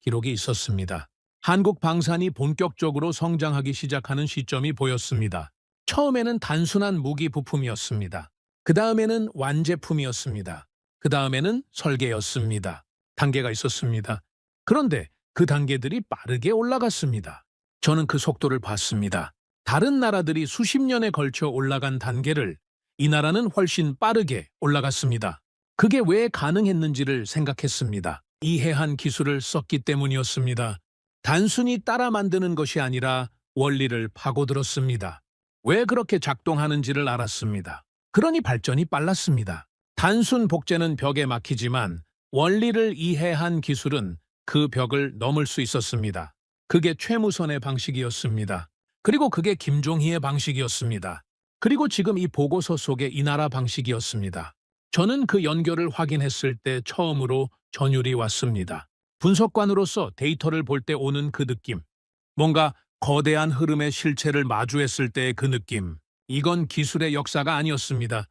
기록이 있었습니다. 한국 방산이 본격적으로 성장하기 시작하는 시점이 보였습니다. 처음에는 단순한 무기 부품이었습니다. 그 다음에는 완제품이었습니다. 그 다음에는 설계였습니다. 단계가 있었습니다. 그런데 그 단계들이 빠르게 올라갔습니다. 저는 그 속도를 봤습니다. 다른 나라들이 수십 년에 걸쳐 올라간 단계를 이 나라는 훨씬 빠르게 올라갔습니다. 그게 왜 가능했는지를 생각했습니다. 이해한 기술을 썼기 때문이었습니다. 단순히 따라 만드는 것이 아니라 원리를 파고들었습니다. 왜 그렇게 작동하는지를 알았습니다. 그러니 발전이 빨랐습니다. 단순 복제는 벽에 막히지만 원리를 이해한 기술은 그 벽을 넘을 수 있었습니다. 그게 최무선의 방식이었습니다. 그리고 그게 김종희의 방식이었습니다. 그리고 지금 이 보고서 속에 이 나라 방식이었습니다. 저는 그 연결을 확인했을 때 처음으로 전율이 왔습니다. 분석관으로서 데이터를 볼 때 오는 그 느낌. 뭔가 거대한 흐름의 실체를 마주했을 때의 그 느낌. 이건 기술의 역사가 아니었습니다.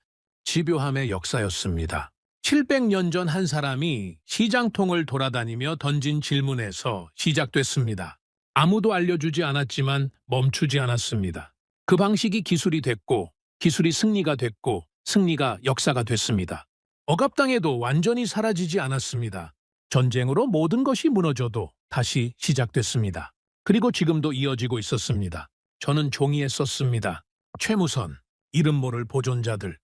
집요함의 역사였습니다. 700년 전 한 사람이 시장통을 돌아다니며 던진 질문에서 시작됐습니다. 아무도 알려주지 않았지만 멈추지 않았습니다. 그 방식이 기술이 됐고, 기술이 승리가 됐고, 승리가 역사가 됐습니다. 억압당해도 완전히 사라지지 않았습니다. 전쟁으로 모든 것이 무너져도 다시 시작됐습니다. 그리고 지금도 이어지고 있었습니다. 저는 종이에 썼습니다. 최무선, 이름 모를 보존자들,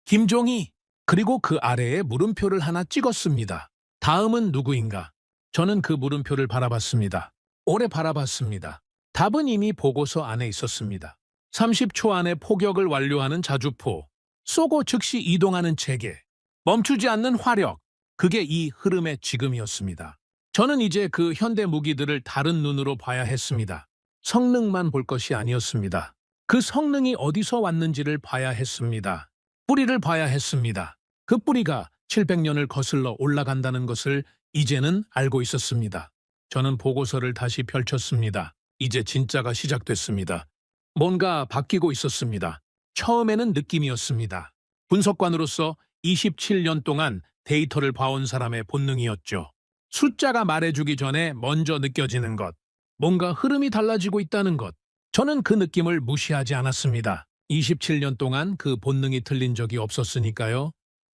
김종희, 그리고 그 아래에 물음표를 하나 찍었습니다. 다음은 누구인가? 저는 그 물음표를 바라봤습니다. 오래 바라봤습니다. 답은 이미 보고서 안에 있었습니다. 30초 안에 포격을 완료하는 자주포, 쏘고 즉시 이동하는 체계, 멈추지 않는 화력, 그게 이 흐름의 지금이었습니다. 저는 이제 그 현대 무기들을 다른 눈으로 봐야 했습니다. 성능만 볼 것이 아니었습니다. 그 성능이 어디서 왔는지를 봐야 했습니다. 뿌리를 봐야 했습니다. 그 뿌리가 700년을 거슬러 올라간다는 것을 이제는 알고 있었습니다. 저는 보고서를 다시 펼쳤습니다. 이제 진짜가 시작됐습니다. 뭔가 바뀌고 있었습니다. 처음에는 느낌이었습니다. 분석관으로서 27년 동안 데이터를 봐온 사람의 본능이었죠. 숫자가 말해주기 전에 먼저 느껴지는 것. 뭔가 흐름이 달라지고 있다는 것. 저는 그 느낌을 무시하지 않았습니다. 27년 동안 그 본능이 틀린 적이 없었으니까요.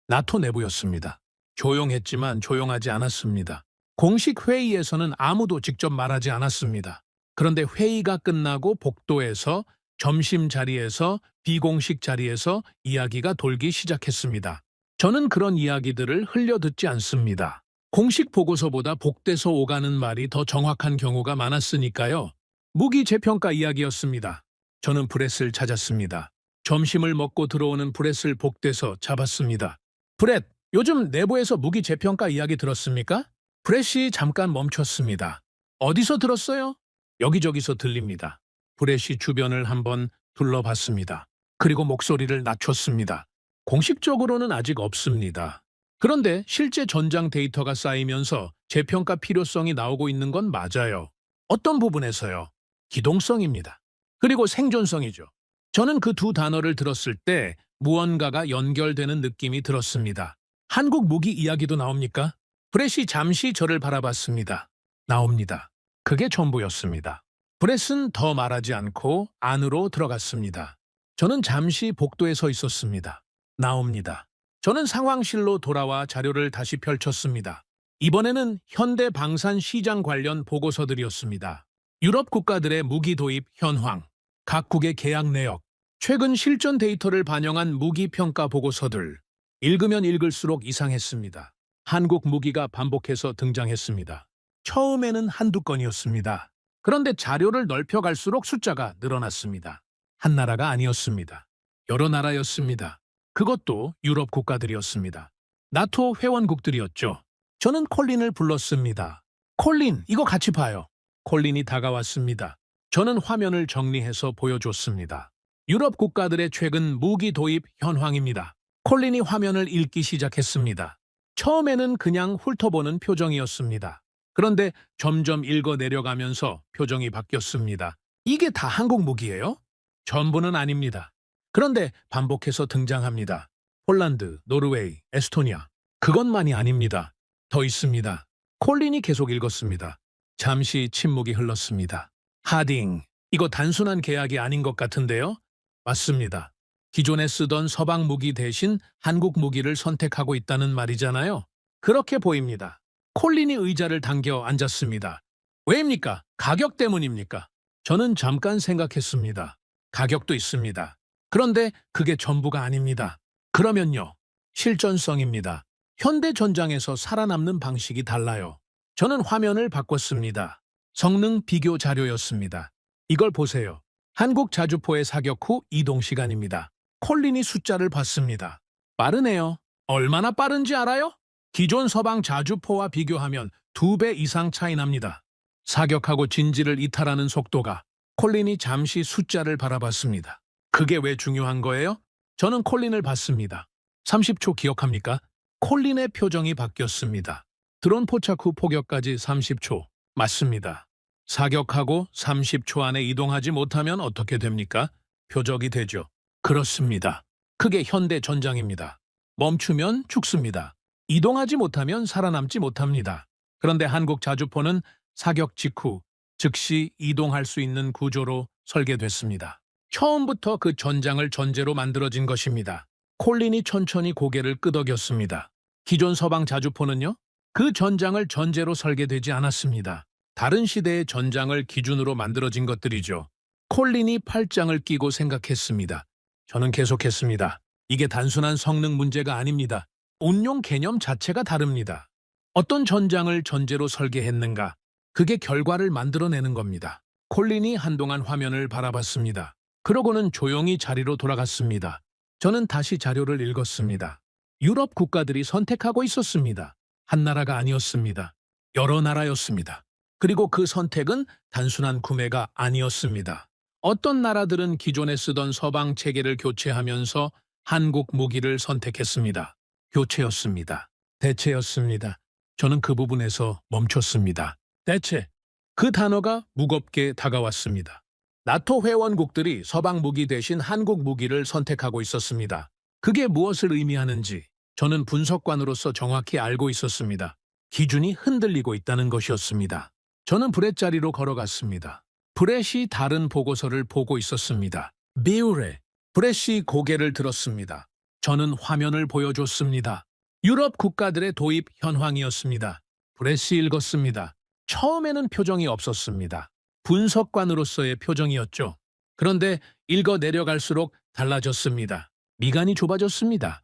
나토 내부였습니다. 조용했지만 조용하지 않았습니다. 공식 회의에서는 아무도 직접 말하지 않았습니다. 그런데 회의가 끝나고 복도에서, 점심 자리에서, 비공식 자리에서 이야기가 돌기 시작했습니다. 저는 그런 이야기들을 흘려듣지 않습니다. 공식 보고서보다 복대서 오가는 말이 더 정확한 경우가 많았으니까요. 무기 재평가 이야기였습니다. 저는 브렛을 찾았습니다. 점심을 먹고 들어오는 브렛을 복대서 잡았습니다. 브렛, 요즘 내부에서 무기 재평가 이야기 들었습니까? 브렛이 잠깐 멈췄습니다. 어디서 들었어요? 여기저기서 들립니다. 브렛이 주변을 한번 둘러봤습니다. 그리고 목소리를 낮췄습니다. 공식적으로는 아직 없습니다. 그런데 실제 전장 데이터가 쌓이면서 재평가 필요성이 나오고 있는 건 맞아요. 어떤 부분에서요? 기동성입니다. 그리고 생존성이죠. 저는 그 두 단어를 들었을 때 무언가가 연결되는 느낌이 들었습니다. 한국 무기 이야기도 나옵니까? 브렛이 잠시 저를 바라봤습니다. 나옵니다. 그게 전부였습니다. 브렛은 더 말하지 않고 안으로 들어갔습니다. 저는 잠시 복도에 서 있었습니다. 나옵니다. 저는 상황실로 돌아와 자료를 다시 펼쳤습니다. 이번에는 현대 방산 시장 관련 보고서들이었습니다. 유럽 국가들의 무기 도입 현황, 각국의 계약 내역, 최근 실전 데이터를 반영한 무기 평가 보고서들. 읽으면 읽을수록 이상했습니다. 한국 무기가 반복해서 등장했습니다. 처음에는 한두 건이었습니다. 그런데 자료를 넓혀갈수록 숫자가 늘어났습니다. 한 나라가 아니었습니다. 여러 나라였습니다. 그것도 유럽 국가들이었습니다. 나토 회원국들이었죠. 저는 콜린을 불렀습니다. 콜린, 이거 같이 봐요. 콜린이 다가왔습니다. 저는 화면을 정리해서 보여줬습니다. 유럽 국가들의 최근 무기 도입 현황입니다. 콜린이 화면을 읽기 시작했습니다. 처음에는 그냥 훑어보는 표정이었습니다. 그런데 점점 읽어 내려가면서 표정이 바뀌었습니다. 이게 다 한국 무기예요? 전부는 아닙니다. 그런데 반복해서 등장합니다. 폴란드, 노르웨이, 에스토니아. 그것만이 아닙니다. 더 있습니다. 콜린이 계속 읽었습니다. 잠시 침묵이 흘렀습니다. 하딩, 이거 단순한 계약이 아닌 것 같은데요? 맞습니다. 기존에 쓰던 서방 무기 대신 한국 무기를 선택하고 있다는 말이잖아요. 그렇게 보입니다. 콜린이 의자를 당겨 앉았습니다. 왜입니까? 가격 때문입니까? 저는 잠깐 생각했습니다. 가격도 있습니다. 그런데 그게 전부가 아닙니다. 그러면요. 실전성입니다. 현대 전장에서 살아남는 방식이 달라요. 저는 화면을 바꿨습니다. 성능 비교 자료였습니다. 이걸 보세요. 한국 자주포의 사격 후 이동 시간입니다. 콜린이 숫자를 봤습니다. 빠르네요. 얼마나 빠른지 알아요? 기존 서방 자주포와 비교하면 2배 이상 차이 납니다. 사격하고 진지를 이탈하는 속도가. 콜린이 잠시 숫자를 바라봤습니다. 그게 왜 중요한 거예요? 저는 콜린을 봤습니다. 30초 기억합니까? 콜린의 표정이 바뀌었습니다. 드론 포착 후 포격까지 30초. 맞습니다. 사격하고 30초 안에 이동하지 못하면 어떻게 됩니까? 표적이 되죠. 그렇습니다. 그게 현대 전장입니다. 멈추면 죽습니다. 이동하지 못하면 살아남지 못합니다. 그런데 한국 자주포는 사격 직후 즉시 이동할 수 있는 구조로 설계됐습니다. 처음부터 그 전장을 전제로 만들어진 것입니다. 콜린이 천천히 고개를 끄덕였습니다. 기존 서방 자주포는요? 그 전장을 전제로 설계되지 않았습니다. 다른 시대의 전장을 기준으로 만들어진 것들이죠. 콜린이 팔짱을 끼고 생각했습니다. 저는 계속했습니다. 이게 단순한 성능 문제가 아닙니다. 운용 개념 자체가 다릅니다. 어떤 전장을 전제로 설계했는가? 그게 결과를 만들어내는 겁니다. 콜린이 한동안 화면을 바라봤습니다. 그러고는 조용히 자리로 돌아갔습니다. 저는 다시 자료를 읽었습니다. 유럽 국가들이 선택하고 있었습니다. 한 나라가 아니었습니다. 여러 나라였습니다. 그리고 그 선택은 단순한 구매가 아니었습니다. 어떤 나라들은 기존에 쓰던 서방 체계를 교체하면서 한국 무기를 선택했습니다. 교체였습니다. 대체였습니다. 저는 그 부분에서 멈췄습니다. 대체. 그 단어가 무겁게 다가왔습니다. 나토 회원국들이 서방 무기 대신 한국 무기를 선택하고 있었습니다. 그게 무엇을 의미하는지 저는 분석관으로서 정확히 알고 있었습니다. 기준이 흔들리고 있다는 것이었습니다. 저는 브렛 자리로 걸어갔습니다. 브렛이 다른 보고서를 보고 있었습니다. 비우레. 브렛이 고개를 들었습니다. 저는 화면을 보여줬습니다. 유럽 국가들의 도입 현황이었습니다. 브렛이 읽었습니다. 처음에는 표정이 없었습니다. 분석관으로서의 표정이었죠. 그런데 읽어 내려갈수록 달라졌습니다. 미간이 좁아졌습니다.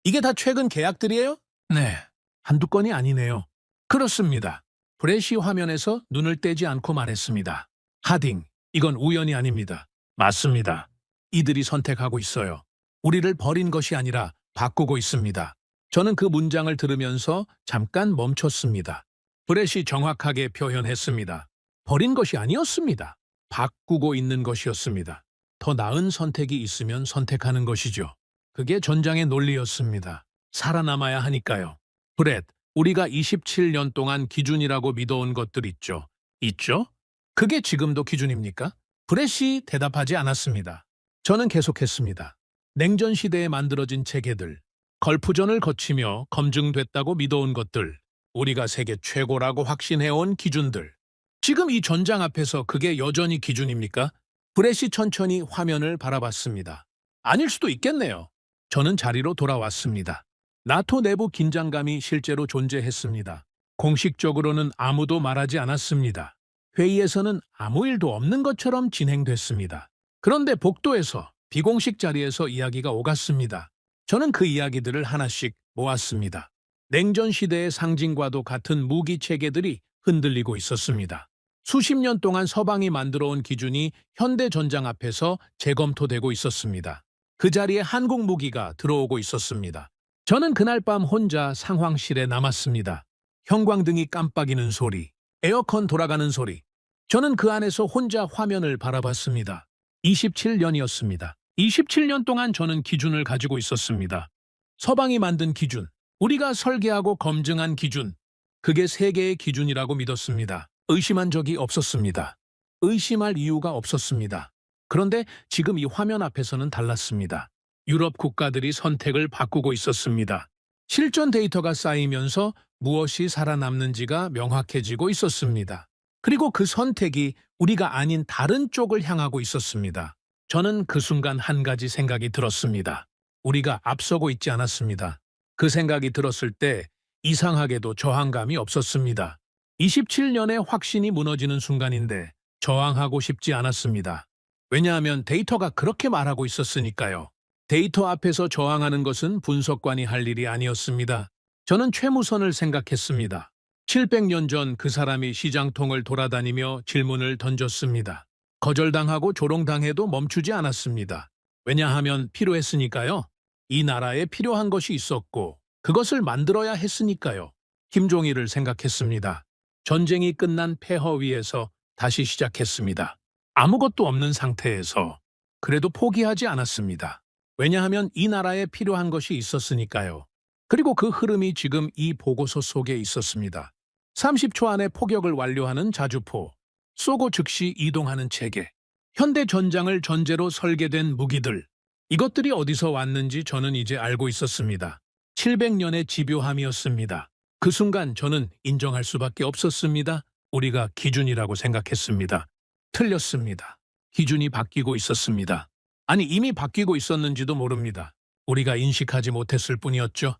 이게 다 최근 계약들이에요? 네, 한두 건이 아니네요. 그렇습니다. 브래시 화면에서 눈을 떼지 않고 말했습니다. 하딩, 이건 우연이 아닙니다. 맞습니다. 이들이 선택하고 있어요. 우리를 버린 것이 아니라 바꾸고 있습니다. 저는 그 문장을 들으면서 잠깐 멈췄습니다. 브렛이 정확하게 표현했습니다. 버린 것이 아니었습니다. 바꾸고 있는 것이었습니다. 더 나은 선택이 있으면 선택하는 것이죠. 그게 전장의 논리였습니다. 살아남아야 하니까요. 브렛, 우리가 27년 동안 기준이라고 믿어온 것들 있죠? 있죠? 그게 지금도 기준입니까? 브렛이 대답하지 않았습니다. 저는 계속했습니다. 냉전 시대에 만들어진 체계들, 걸프전을 거치며 검증됐다고 믿어온 것들, 우리가 세계 최고라고 확신해온 기준들. 지금 이 전장 앞에서 그게 여전히 기준입니까? 브렛이 천천히 화면을 바라봤습니다. 아닐 수도 있겠네요. 저는 자리로 돌아왔습니다. 나토 내부 긴장감이 실제로 존재했습니다. 공식적으로는 아무도 말하지 않았습니다. 회의에서는 아무 일도 없는 것처럼 진행됐습니다. 그런데 복도에서 비공식 자리에서 이야기가 오갔습니다. 저는 그 이야기들을 하나씩 모았습니다. 냉전 시대의 상징과도 같은 무기 체계들이 흔들리고 있었습니다. 수십 년 동안 서방이 만들어온 기준이 현대 전장 앞에서 재검토되고 있었습니다. 그 자리에 한국 무기가 들어오고 있었습니다. 저는 그날 밤 혼자 상황실에 남았습니다. 형광등이 깜빡이는 소리, 에어컨 돌아가는 소리. 저는 그 안에서 혼자 화면을 바라봤습니다. 27년이었습니다. 27년 동안 저는 기준을 가지고 있었습니다. 서방이 만든 기준, 우리가 설계하고 검증한 기준, 그게 세계의 기준이라고 믿었습니다. 의심한 적이 없었습니다. 의심할 이유가 없었습니다. 그런데 지금 이 화면 앞에서는 달랐습니다. 유럽 국가들이 선택을 바꾸고 있었습니다. 실전 데이터가 쌓이면서 무엇이 살아남는지가 명확해지고 있었습니다. 그리고 그 선택이 우리가 아닌 다른 쪽을 향하고 있었습니다. 저는 그 순간 한 가지 생각이 들었습니다. 우리가 앞서고 있지 않았습니다. 그 생각이 들었을 때 이상하게도 저항감이 없었습니다. 27년의 확신이 무너지는 순간인데 저항하고 싶지 않았습니다. 왜냐하면 데이터가 그렇게 말하고 있었으니까요. 데이터 앞에서 저항하는 것은 분석관이 할 일이 아니었습니다. 저는 최무선을 생각했습니다. 700년 전 그 사람이 시장통을 돌아다니며 질문을 던졌습니다. 거절당하고 조롱당해도 멈추지 않았습니다. 왜냐하면 필요했으니까요. 이 나라에 필요한 것이 있었고 그것을 만들어야 했으니까요. 김종일을 생각했습니다. 전쟁이 끝난 폐허 위에서 다시 시작했습니다. 아무것도 없는 상태에서 그래도 포기하지 않았습니다. 왜냐하면 이 나라에 필요한 것이 있었으니까요. 그리고 그 흐름이 지금 이 보고서 속에 있었습니다. 30초 안에 포격을 완료하는 자주포, 쏘고 즉시 이동하는 체계, 현대 전장을 전제로 설계된 무기들, 이것들이 어디서 왔는지 저는 이제 알고 있었습니다. 700년의 집요함이었습니다. 그 순간 저는 인정할 수밖에 없었습니다. 우리가 기준이라고 생각했습니다. 틀렸습니다. 기준이 바뀌고 있었습니다. 아니, 이미 바뀌고 있었는지도 모릅니다. 우리가 인식하지 못했을 뿐이었죠.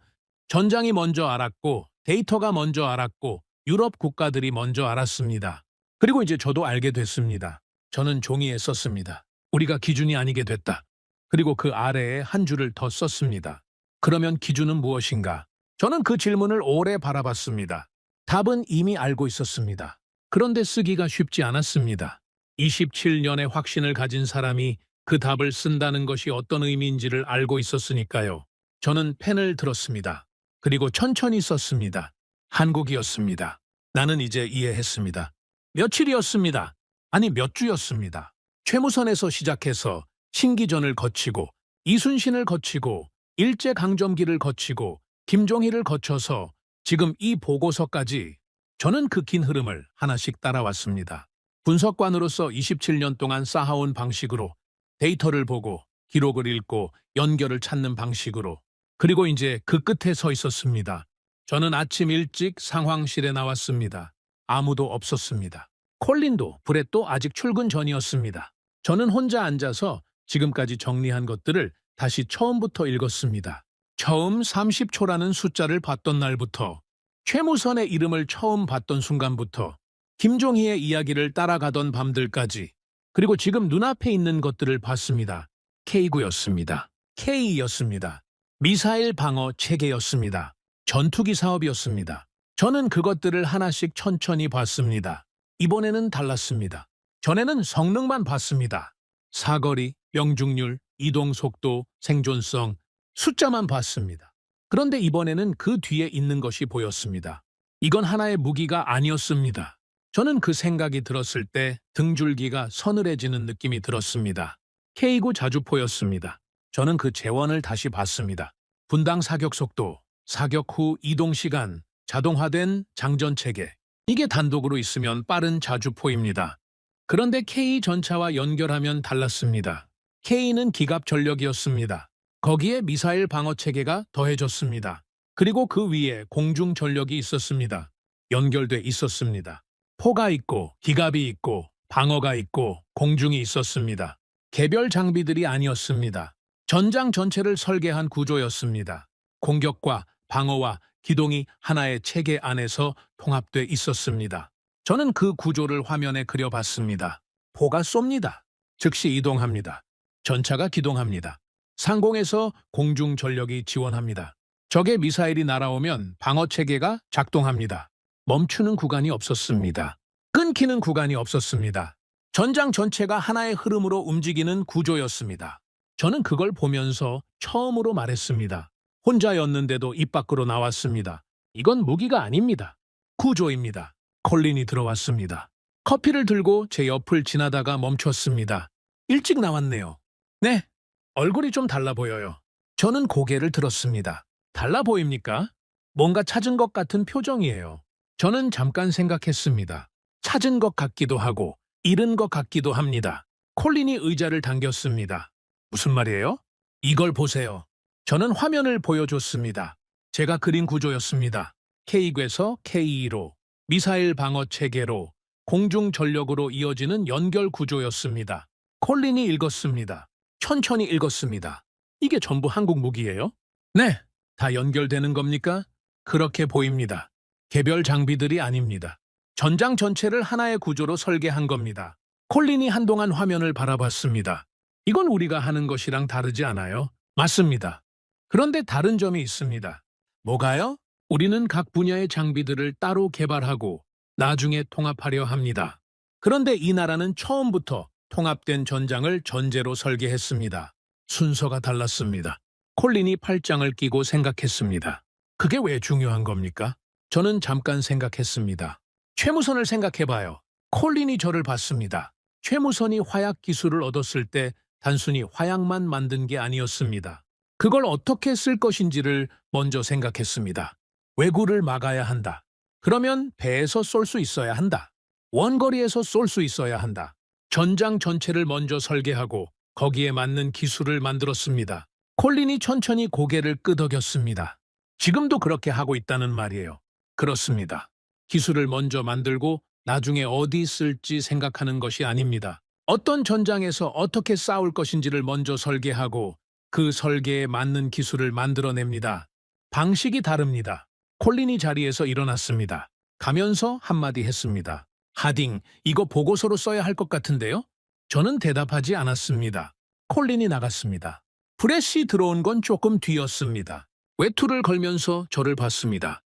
전장이 먼저 알았고 데이터가 먼저 알았고 유럽 국가들이 먼저 알았습니다. 그리고 이제 저도 알게 됐습니다. 저는 종이에 썼습니다. 우리가 기준이 아니게 됐다. 그리고 그 아래에 한 줄을 더 썼습니다. 그러면 기준은 무엇인가? 저는 그 질문을 오래 바라봤습니다. 답은 이미 알고 있었습니다. 그런데 쓰기가 쉽지 않았습니다. 27년의 확신을 가진 사람이 그 답을 쓴다는 것이 어떤 의미인지를 알고 있었으니까요. 저는 펜을 들었습니다. 그리고 천천히 썼습니다. 한국이었습니다. 나는 이제 이해했습니다. 며칠이었습니다. 아니, 몇 주였습니다. 최무선에서 시작해서 신기전을 거치고 이순신을 거치고 일제강점기를 거치고 김종희를 거쳐서 지금 이 보고서까지 저는 그 긴 흐름을 하나씩 따라왔습니다. 분석관으로서 27년 동안 쌓아온 방식으로 데이터를 보고 기록을 읽고 연결을 찾는 방식으로 그리고 이제 그 끝에 서 있었습니다. 저는 아침 일찍 상황실에 나왔습니다. 아무도 없었습니다. 콜린도 브렛도 아직 출근 전이었습니다. 저는 혼자 앉아서 지금까지 정리한 것들을 다시 처음부터 읽었습니다. 처음 30초라는 숫자를 봤던 날부터 최무선의 이름을 처음 봤던 순간부터 김종희의 이야기를 따라가던 밤들까지, 그리고 지금 눈앞에 있는 것들을 봤습니다. K9였습니다. K였습니다. 미사일 방어 체계였습니다. 전투기 사업이었습니다. 저는 그것들을 하나씩 천천히 봤습니다. 이번에는 달랐습니다. 전에는 성능만 봤습니다. 사거리, 명중률, 이동속도, 생존성, 숫자만 봤습니다. 그런데 이번에는 그 뒤에 있는 것이 보였습니다. 이건 하나의 무기가 아니었습니다. 저는 그 생각이 들었을 때 등줄기가 서늘해지는 느낌이 들었습니다. K9 자주포였습니다. 저는 그 재원을 다시 봤습니다. 분당 사격 속도, 사격 후 이동 시간, 자동화된 장전 체계. 이게 단독으로 있으면 빠른 자주포입니다. 그런데 K 전차와 연결하면 달랐습니다. K는 기갑 전력이었습니다. 거기에 미사일 방어 체계가 더해졌습니다. 그리고 그 위에 공중 전력이 있었습니다. 연결돼 있었습니다. 포가 있고 기갑이 있고 방어가 있고 공중이 있었습니다. 개별 장비들이 아니었습니다. 전장 전체를 설계한 구조였습니다. 공격과 방어와 기동이 하나의 체계 안에서 통합돼 있었습니다. 저는 그 구조를 화면에 그려봤습니다. 포가 쏩니다. 즉시 이동합니다. 전차가 기동합니다. 상공에서 공중 전력이 지원합니다. 적의 미사일이 날아오면 방어 체계가 작동합니다. 멈추는 구간이 없었습니다. 끊기는 구간이 없었습니다. 전장 전체가 하나의 흐름으로 움직이는 구조였습니다. 저는 그걸 보면서 처음으로 말했습니다. 혼자였는데도 입 밖으로 나왔습니다. 이건 무기가 아닙니다. 구조입니다. 콜린이 들어왔습니다. 커피를 들고 제 옆을 지나다가 멈췄습니다. 일찍 나왔네요. 네, 얼굴이 좀 달라 보여요. 저는 고개를 들었습니다. 달라 보입니까? 뭔가 찾은 것 같은 표정이에요. 저는 잠깐 생각했습니다. 찾은 것 같기도 하고 잃은 것 같기도 합니다. 콜린이 의자를 당겼습니다. 무슨 말이에요? 이걸 보세요. 저는 화면을 보여줬습니다. 제가 그린 구조였습니다. K9에서 K2로, 미사일 방어 체계로, 공중 전력으로 이어지는 연결 구조였습니다. 콜린이 읽었습니다. 천천히 읽었습니다. 이게 전부 한국 무기예요? 네, 다 연결되는 겁니까? 그렇게 보입니다. 개별 장비들이 아닙니다. 전장 전체를 하나의 구조로 설계한 겁니다. 콜린이 한동안 화면을 바라봤습니다. 이건 우리가 하는 것이랑 다르지 않아요? 맞습니다. 그런데 다른 점이 있습니다. 뭐가요? 우리는 각 분야의 장비들을 따로 개발하고 나중에 통합하려 합니다. 그런데 이 나라는 처음부터 통합된 전장을 전제로 설계했습니다. 순서가 달랐습니다. 콜린이 팔짱을 끼고 생각했습니다. 그게 왜 중요한 겁니까? 저는 잠깐 생각했습니다. 최무선을 생각해봐요. 콜린이 저를 봤습니다. 최무선이 화약 기술을 얻었을 때 단순히 화약만 만든 게 아니었습니다. 그걸 어떻게 쓸 것인지를 먼저 생각했습니다. 왜구를 막아야 한다. 그러면 배에서 쏠 수 있어야 한다. 원거리에서 쏠 수 있어야 한다. 전장 전체를 먼저 설계하고 거기에 맞는 기술을 만들었습니다. 콜린이 천천히 고개를 끄덕였습니다. 지금도 그렇게 하고 있다는 말이에요. 그렇습니다. 기술을 먼저 만들고 나중에 어디 쓸지 생각하는 것이 아닙니다. 어떤 전장에서 어떻게 싸울 것인지를 먼저 설계하고 그 설계에 맞는 기술을 만들어냅니다. 방식이 다릅니다. 콜린이 자리에서 일어났습니다. 가면서 한마디 했습니다. 하딩, 이거 보고서로 써야 할 것 같은데요? 저는 대답하지 않았습니다. 콜린이 나갔습니다. 브레시 들어온 건 조금 뒤였습니다. 외투를 걸면서 저를 봤습니다.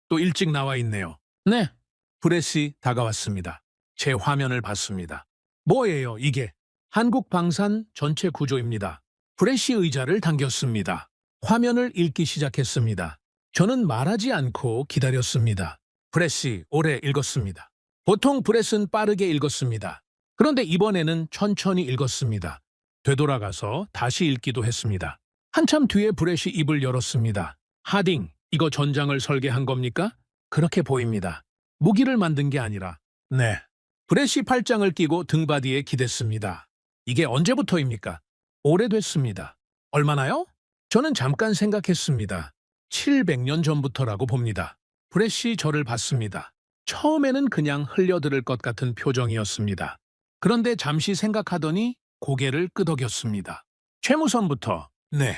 또 일찍 나와 있네요. 네, 브레시 다가왔습니다. 제 화면을 봤습니다. 뭐예요, 이게? 한국 방산 전체 구조입니다. 브레시 의자를 당겼습니다. 화면을 읽기 시작했습니다. 저는 말하지 않고 기다렸습니다. 브레시 오래 읽었습니다. 보통 브레스는 빠르게 읽었습니다. 그런데 이번에는 천천히 읽었습니다. 되돌아가서 다시 읽기도 했습니다. 한참 뒤에 브레시 입을 열었습니다. 하딩, 이거 전장을 설계한 겁니까? 그렇게 보입니다. 무기를 만든 게 아니라. 네. 브레시 팔짱을 끼고 등받이에 기댔습니다. 이게 언제부터입니까? 오래됐습니다. 얼마나요? 저는 잠깐 생각했습니다. 700년 전부터라고 봅니다. 브레시 저를 봤습니다. 처음에는 그냥 흘려들을 것 같은 표정이었습니다. 그런데 잠시 생각하더니 고개를 끄덕였습니다. 최무선부터. 네.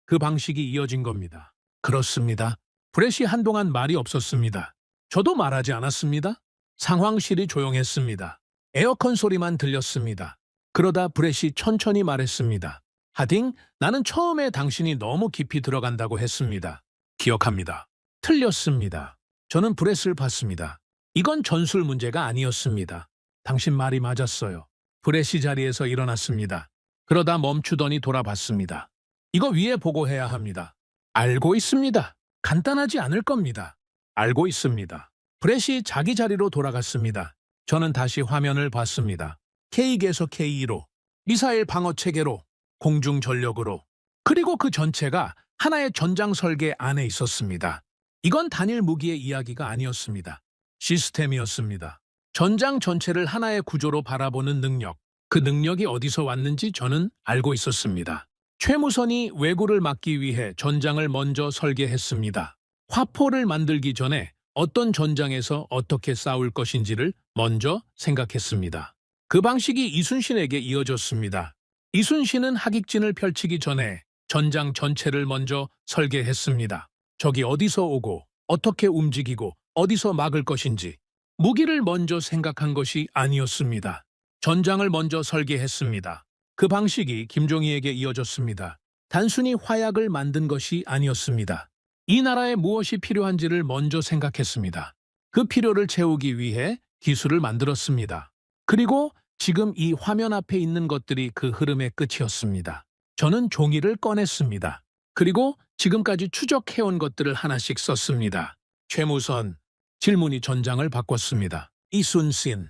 그 방식이 이어진 겁니다. 그렇습니다. 브레시 한동안 말이 없었습니다. 저도 말하지 않았습니다. 상황실이 조용했습니다. 에어컨 소리만 들렸습니다. 그러다 브렛이 천천히 말했습니다. 하딩, 나는 처음에 당신이 너무 깊이 들어간다고 했습니다. 기억합니다. 틀렸습니다. 저는 브렛을 봤습니다. 이건 전술 문제가 아니었습니다. 당신 말이 맞았어요. 브렛이 자리에서 일어났습니다. 그러다 멈추더니 돌아봤습니다. 이거 위에 보고해야 합니다. 알고 있습니다. 간단하지 않을 겁니다. 알고 있습니다. 브렛이 자기 자리로 돌아갔습니다. 저는 다시 화면을 봤습니다. K에서 K2로, 미사일 방어 체계로, 공중 전력으로, 그리고 그 전체가 하나의 전장 설계 안에 있었습니다. 이건 단일 무기의 이야기가 아니었습니다. 시스템이었습니다. 전장 전체를 하나의 구조로 바라보는 능력, 그 능력이 어디서 왔는지 저는 알고 있었습니다. 최무선이 왜구를 막기 위해 전장을 먼저 설계했습니다. 화포를 만들기 전에 어떤 전장에서 어떻게 싸울 것인지를 먼저 생각했습니다. 그 방식이 이순신에게 이어졌습니다. 이순신은 하객진을 펼치기 전에 전장 전체를 먼저 설계했습니다. 적이 어디서 오고 어떻게 움직이고 어디서 막을 것인지 무기를 먼저 생각한 것이 아니었습니다. 전장을 먼저 설계했습니다. 그 방식이 김종희에게 이어졌습니다. 단순히 화약을 만든 것이 아니었습니다. 이 나라에 무엇이 필요한지를 먼저 생각했습니다. 그 필요를 채우기 위해 기술을 만들었습니다. 그리고 지금 이 화면 앞에 있는 것들이 그 흐름의 끝이었습니다. 저는 종이를 꺼냈습니다. 그리고 지금까지 추적해온 것들을 하나씩 썼습니다. 최무선, 질문이 전장을 바꿨습니다. 이순신,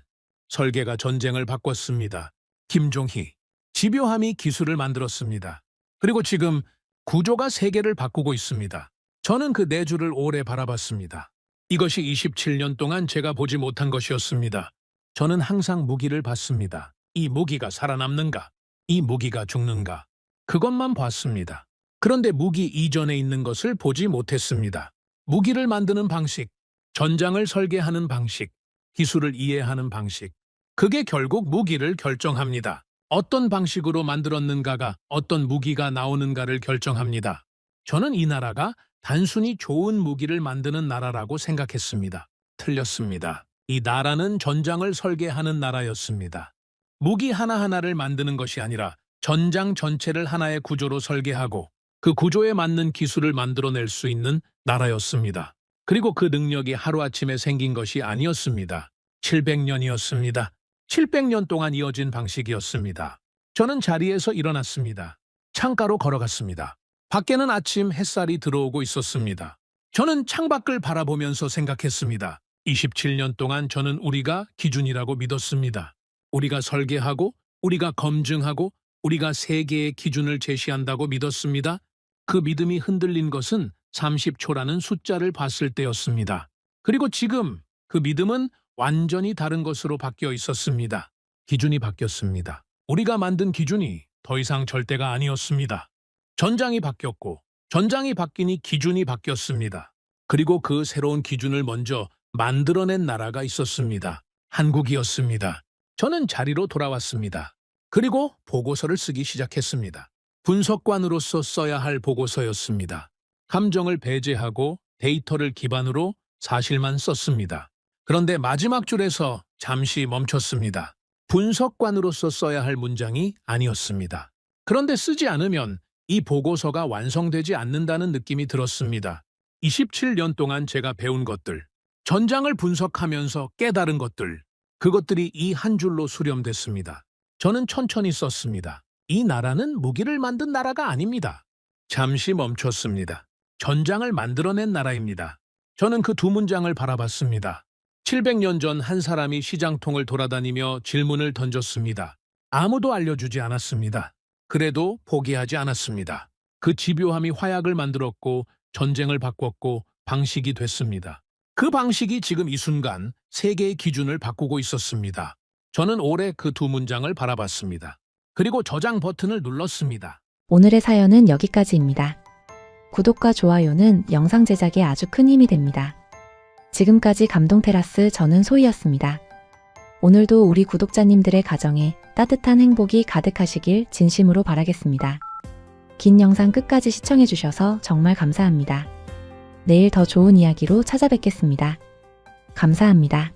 설계가 전쟁을 바꿨습니다. 김종희, 집요함이 기술을 만들었습니다. 그리고 지금 구조가 세계를 바꾸고 있습니다. 저는 그 네 줄을 오래 바라봤습니다. 이것이 27년 동안 제가 보지 못한 것이었습니다. 저는 항상 무기를 봤습니다. 이 무기가 살아남는가? 이 무기가 죽는가? 그것만 봤습니다. 그런데 무기 이전에 있는 것을 보지 못했습니다. 무기를 만드는 방식, 전장을 설계하는 방식, 기술을 이해하는 방식. 그게 결국 무기를 결정합니다. 어떤 방식으로 만들었는가가 어떤 무기가 나오는가를 결정합니다. 저는 이 나라가 단순히 좋은 무기를 만드는 나라라고 생각했습니다. 틀렸습니다. 이 나라는 전장을 설계하는 나라였습니다. 무기 하나하나를 만드는 것이 아니라 전장 전체를 하나의 구조로 설계하고 그 구조에 맞는 기술을 만들어낼 수 있는 나라였습니다. 그리고 그 능력이 하루아침에 생긴 것이 아니었습니다. 700년이었습니다. 700년 동안 이어진 방식이었습니다. 저는 자리에서 일어났습니다. 창가로 걸어갔습니다. 밖에는 아침 햇살이 들어오고 있었습니다. 저는 창밖을 바라보면서 생각했습니다. 27년 동안 저는 우리가 기준이라고 믿었습니다. 우리가 설계하고, 우리가 검증하고, 우리가 세계의 기준을 제시한다고 믿었습니다. 그 믿음이 흔들린 것은 30초라는 숫자를 봤을 때였습니다. 그리고 지금 그 믿음은 완전히 다른 것으로 바뀌어 있었습니다. 기준이 바뀌었습니다. 우리가 만든 기준이 더 이상 절대가 아니었습니다. 전장이 바뀌었고, 전장이 바뀌니 기준이 바뀌었습니다. 그리고 그 새로운 기준을 먼저 만들어낸 나라가 있었습니다. 한국이었습니다. 저는 자리로 돌아왔습니다. 그리고 보고서를 쓰기 시작했습니다. 분석관으로서 써야 할 보고서였습니다. 감정을 배제하고 데이터를 기반으로 사실만 썼습니다. 그런데 마지막 줄에서 잠시 멈췄습니다. 분석관으로서 써야 할 문장이 아니었습니다. 그런데 쓰지 않으면 이 보고서가 완성되지 않는다는 느낌이 들었습니다. 27년 동안 제가 배운 것들, 전장을 분석하면서 깨달은 것들, 그것들이 이 한 줄로 수렴됐습니다. 저는 천천히 썼습니다. 이 나라는 무기를 만든 나라가 아닙니다. 잠시 멈췄습니다. 전장을 만들어낸 나라입니다. 저는 그 두 문장을 바라봤습니다. 700년 전 한 사람이 시장통을 돌아다니며 질문을 던졌습니다. 아무도 알려주지 않았습니다. 그래도 포기하지 않았습니다. 그 집요함이 화약을 만들었고 전쟁을 바꿨고 방식이 됐습니다. 그 방식이 지금 이 순간 세계의 기준을 바꾸고 있었습니다. 저는 오래 그 두 문장을 바라봤습니다. 그리고 저장 버튼을 눌렀습니다. 오늘의 사연은 여기까지입니다. 구독과 좋아요는 영상 제작에 아주 큰 힘이 됩니다. 지금까지 감동테라스 저는 소희였습니다. 오늘도 우리 구독자님들의 가정에 따뜻한 행복이 가득하시길 진심으로 바라겠습니다. 긴 영상 끝까지 시청해주셔서 정말 감사합니다. 내일 더 좋은 이야기로 찾아뵙겠습니다. 감사합니다.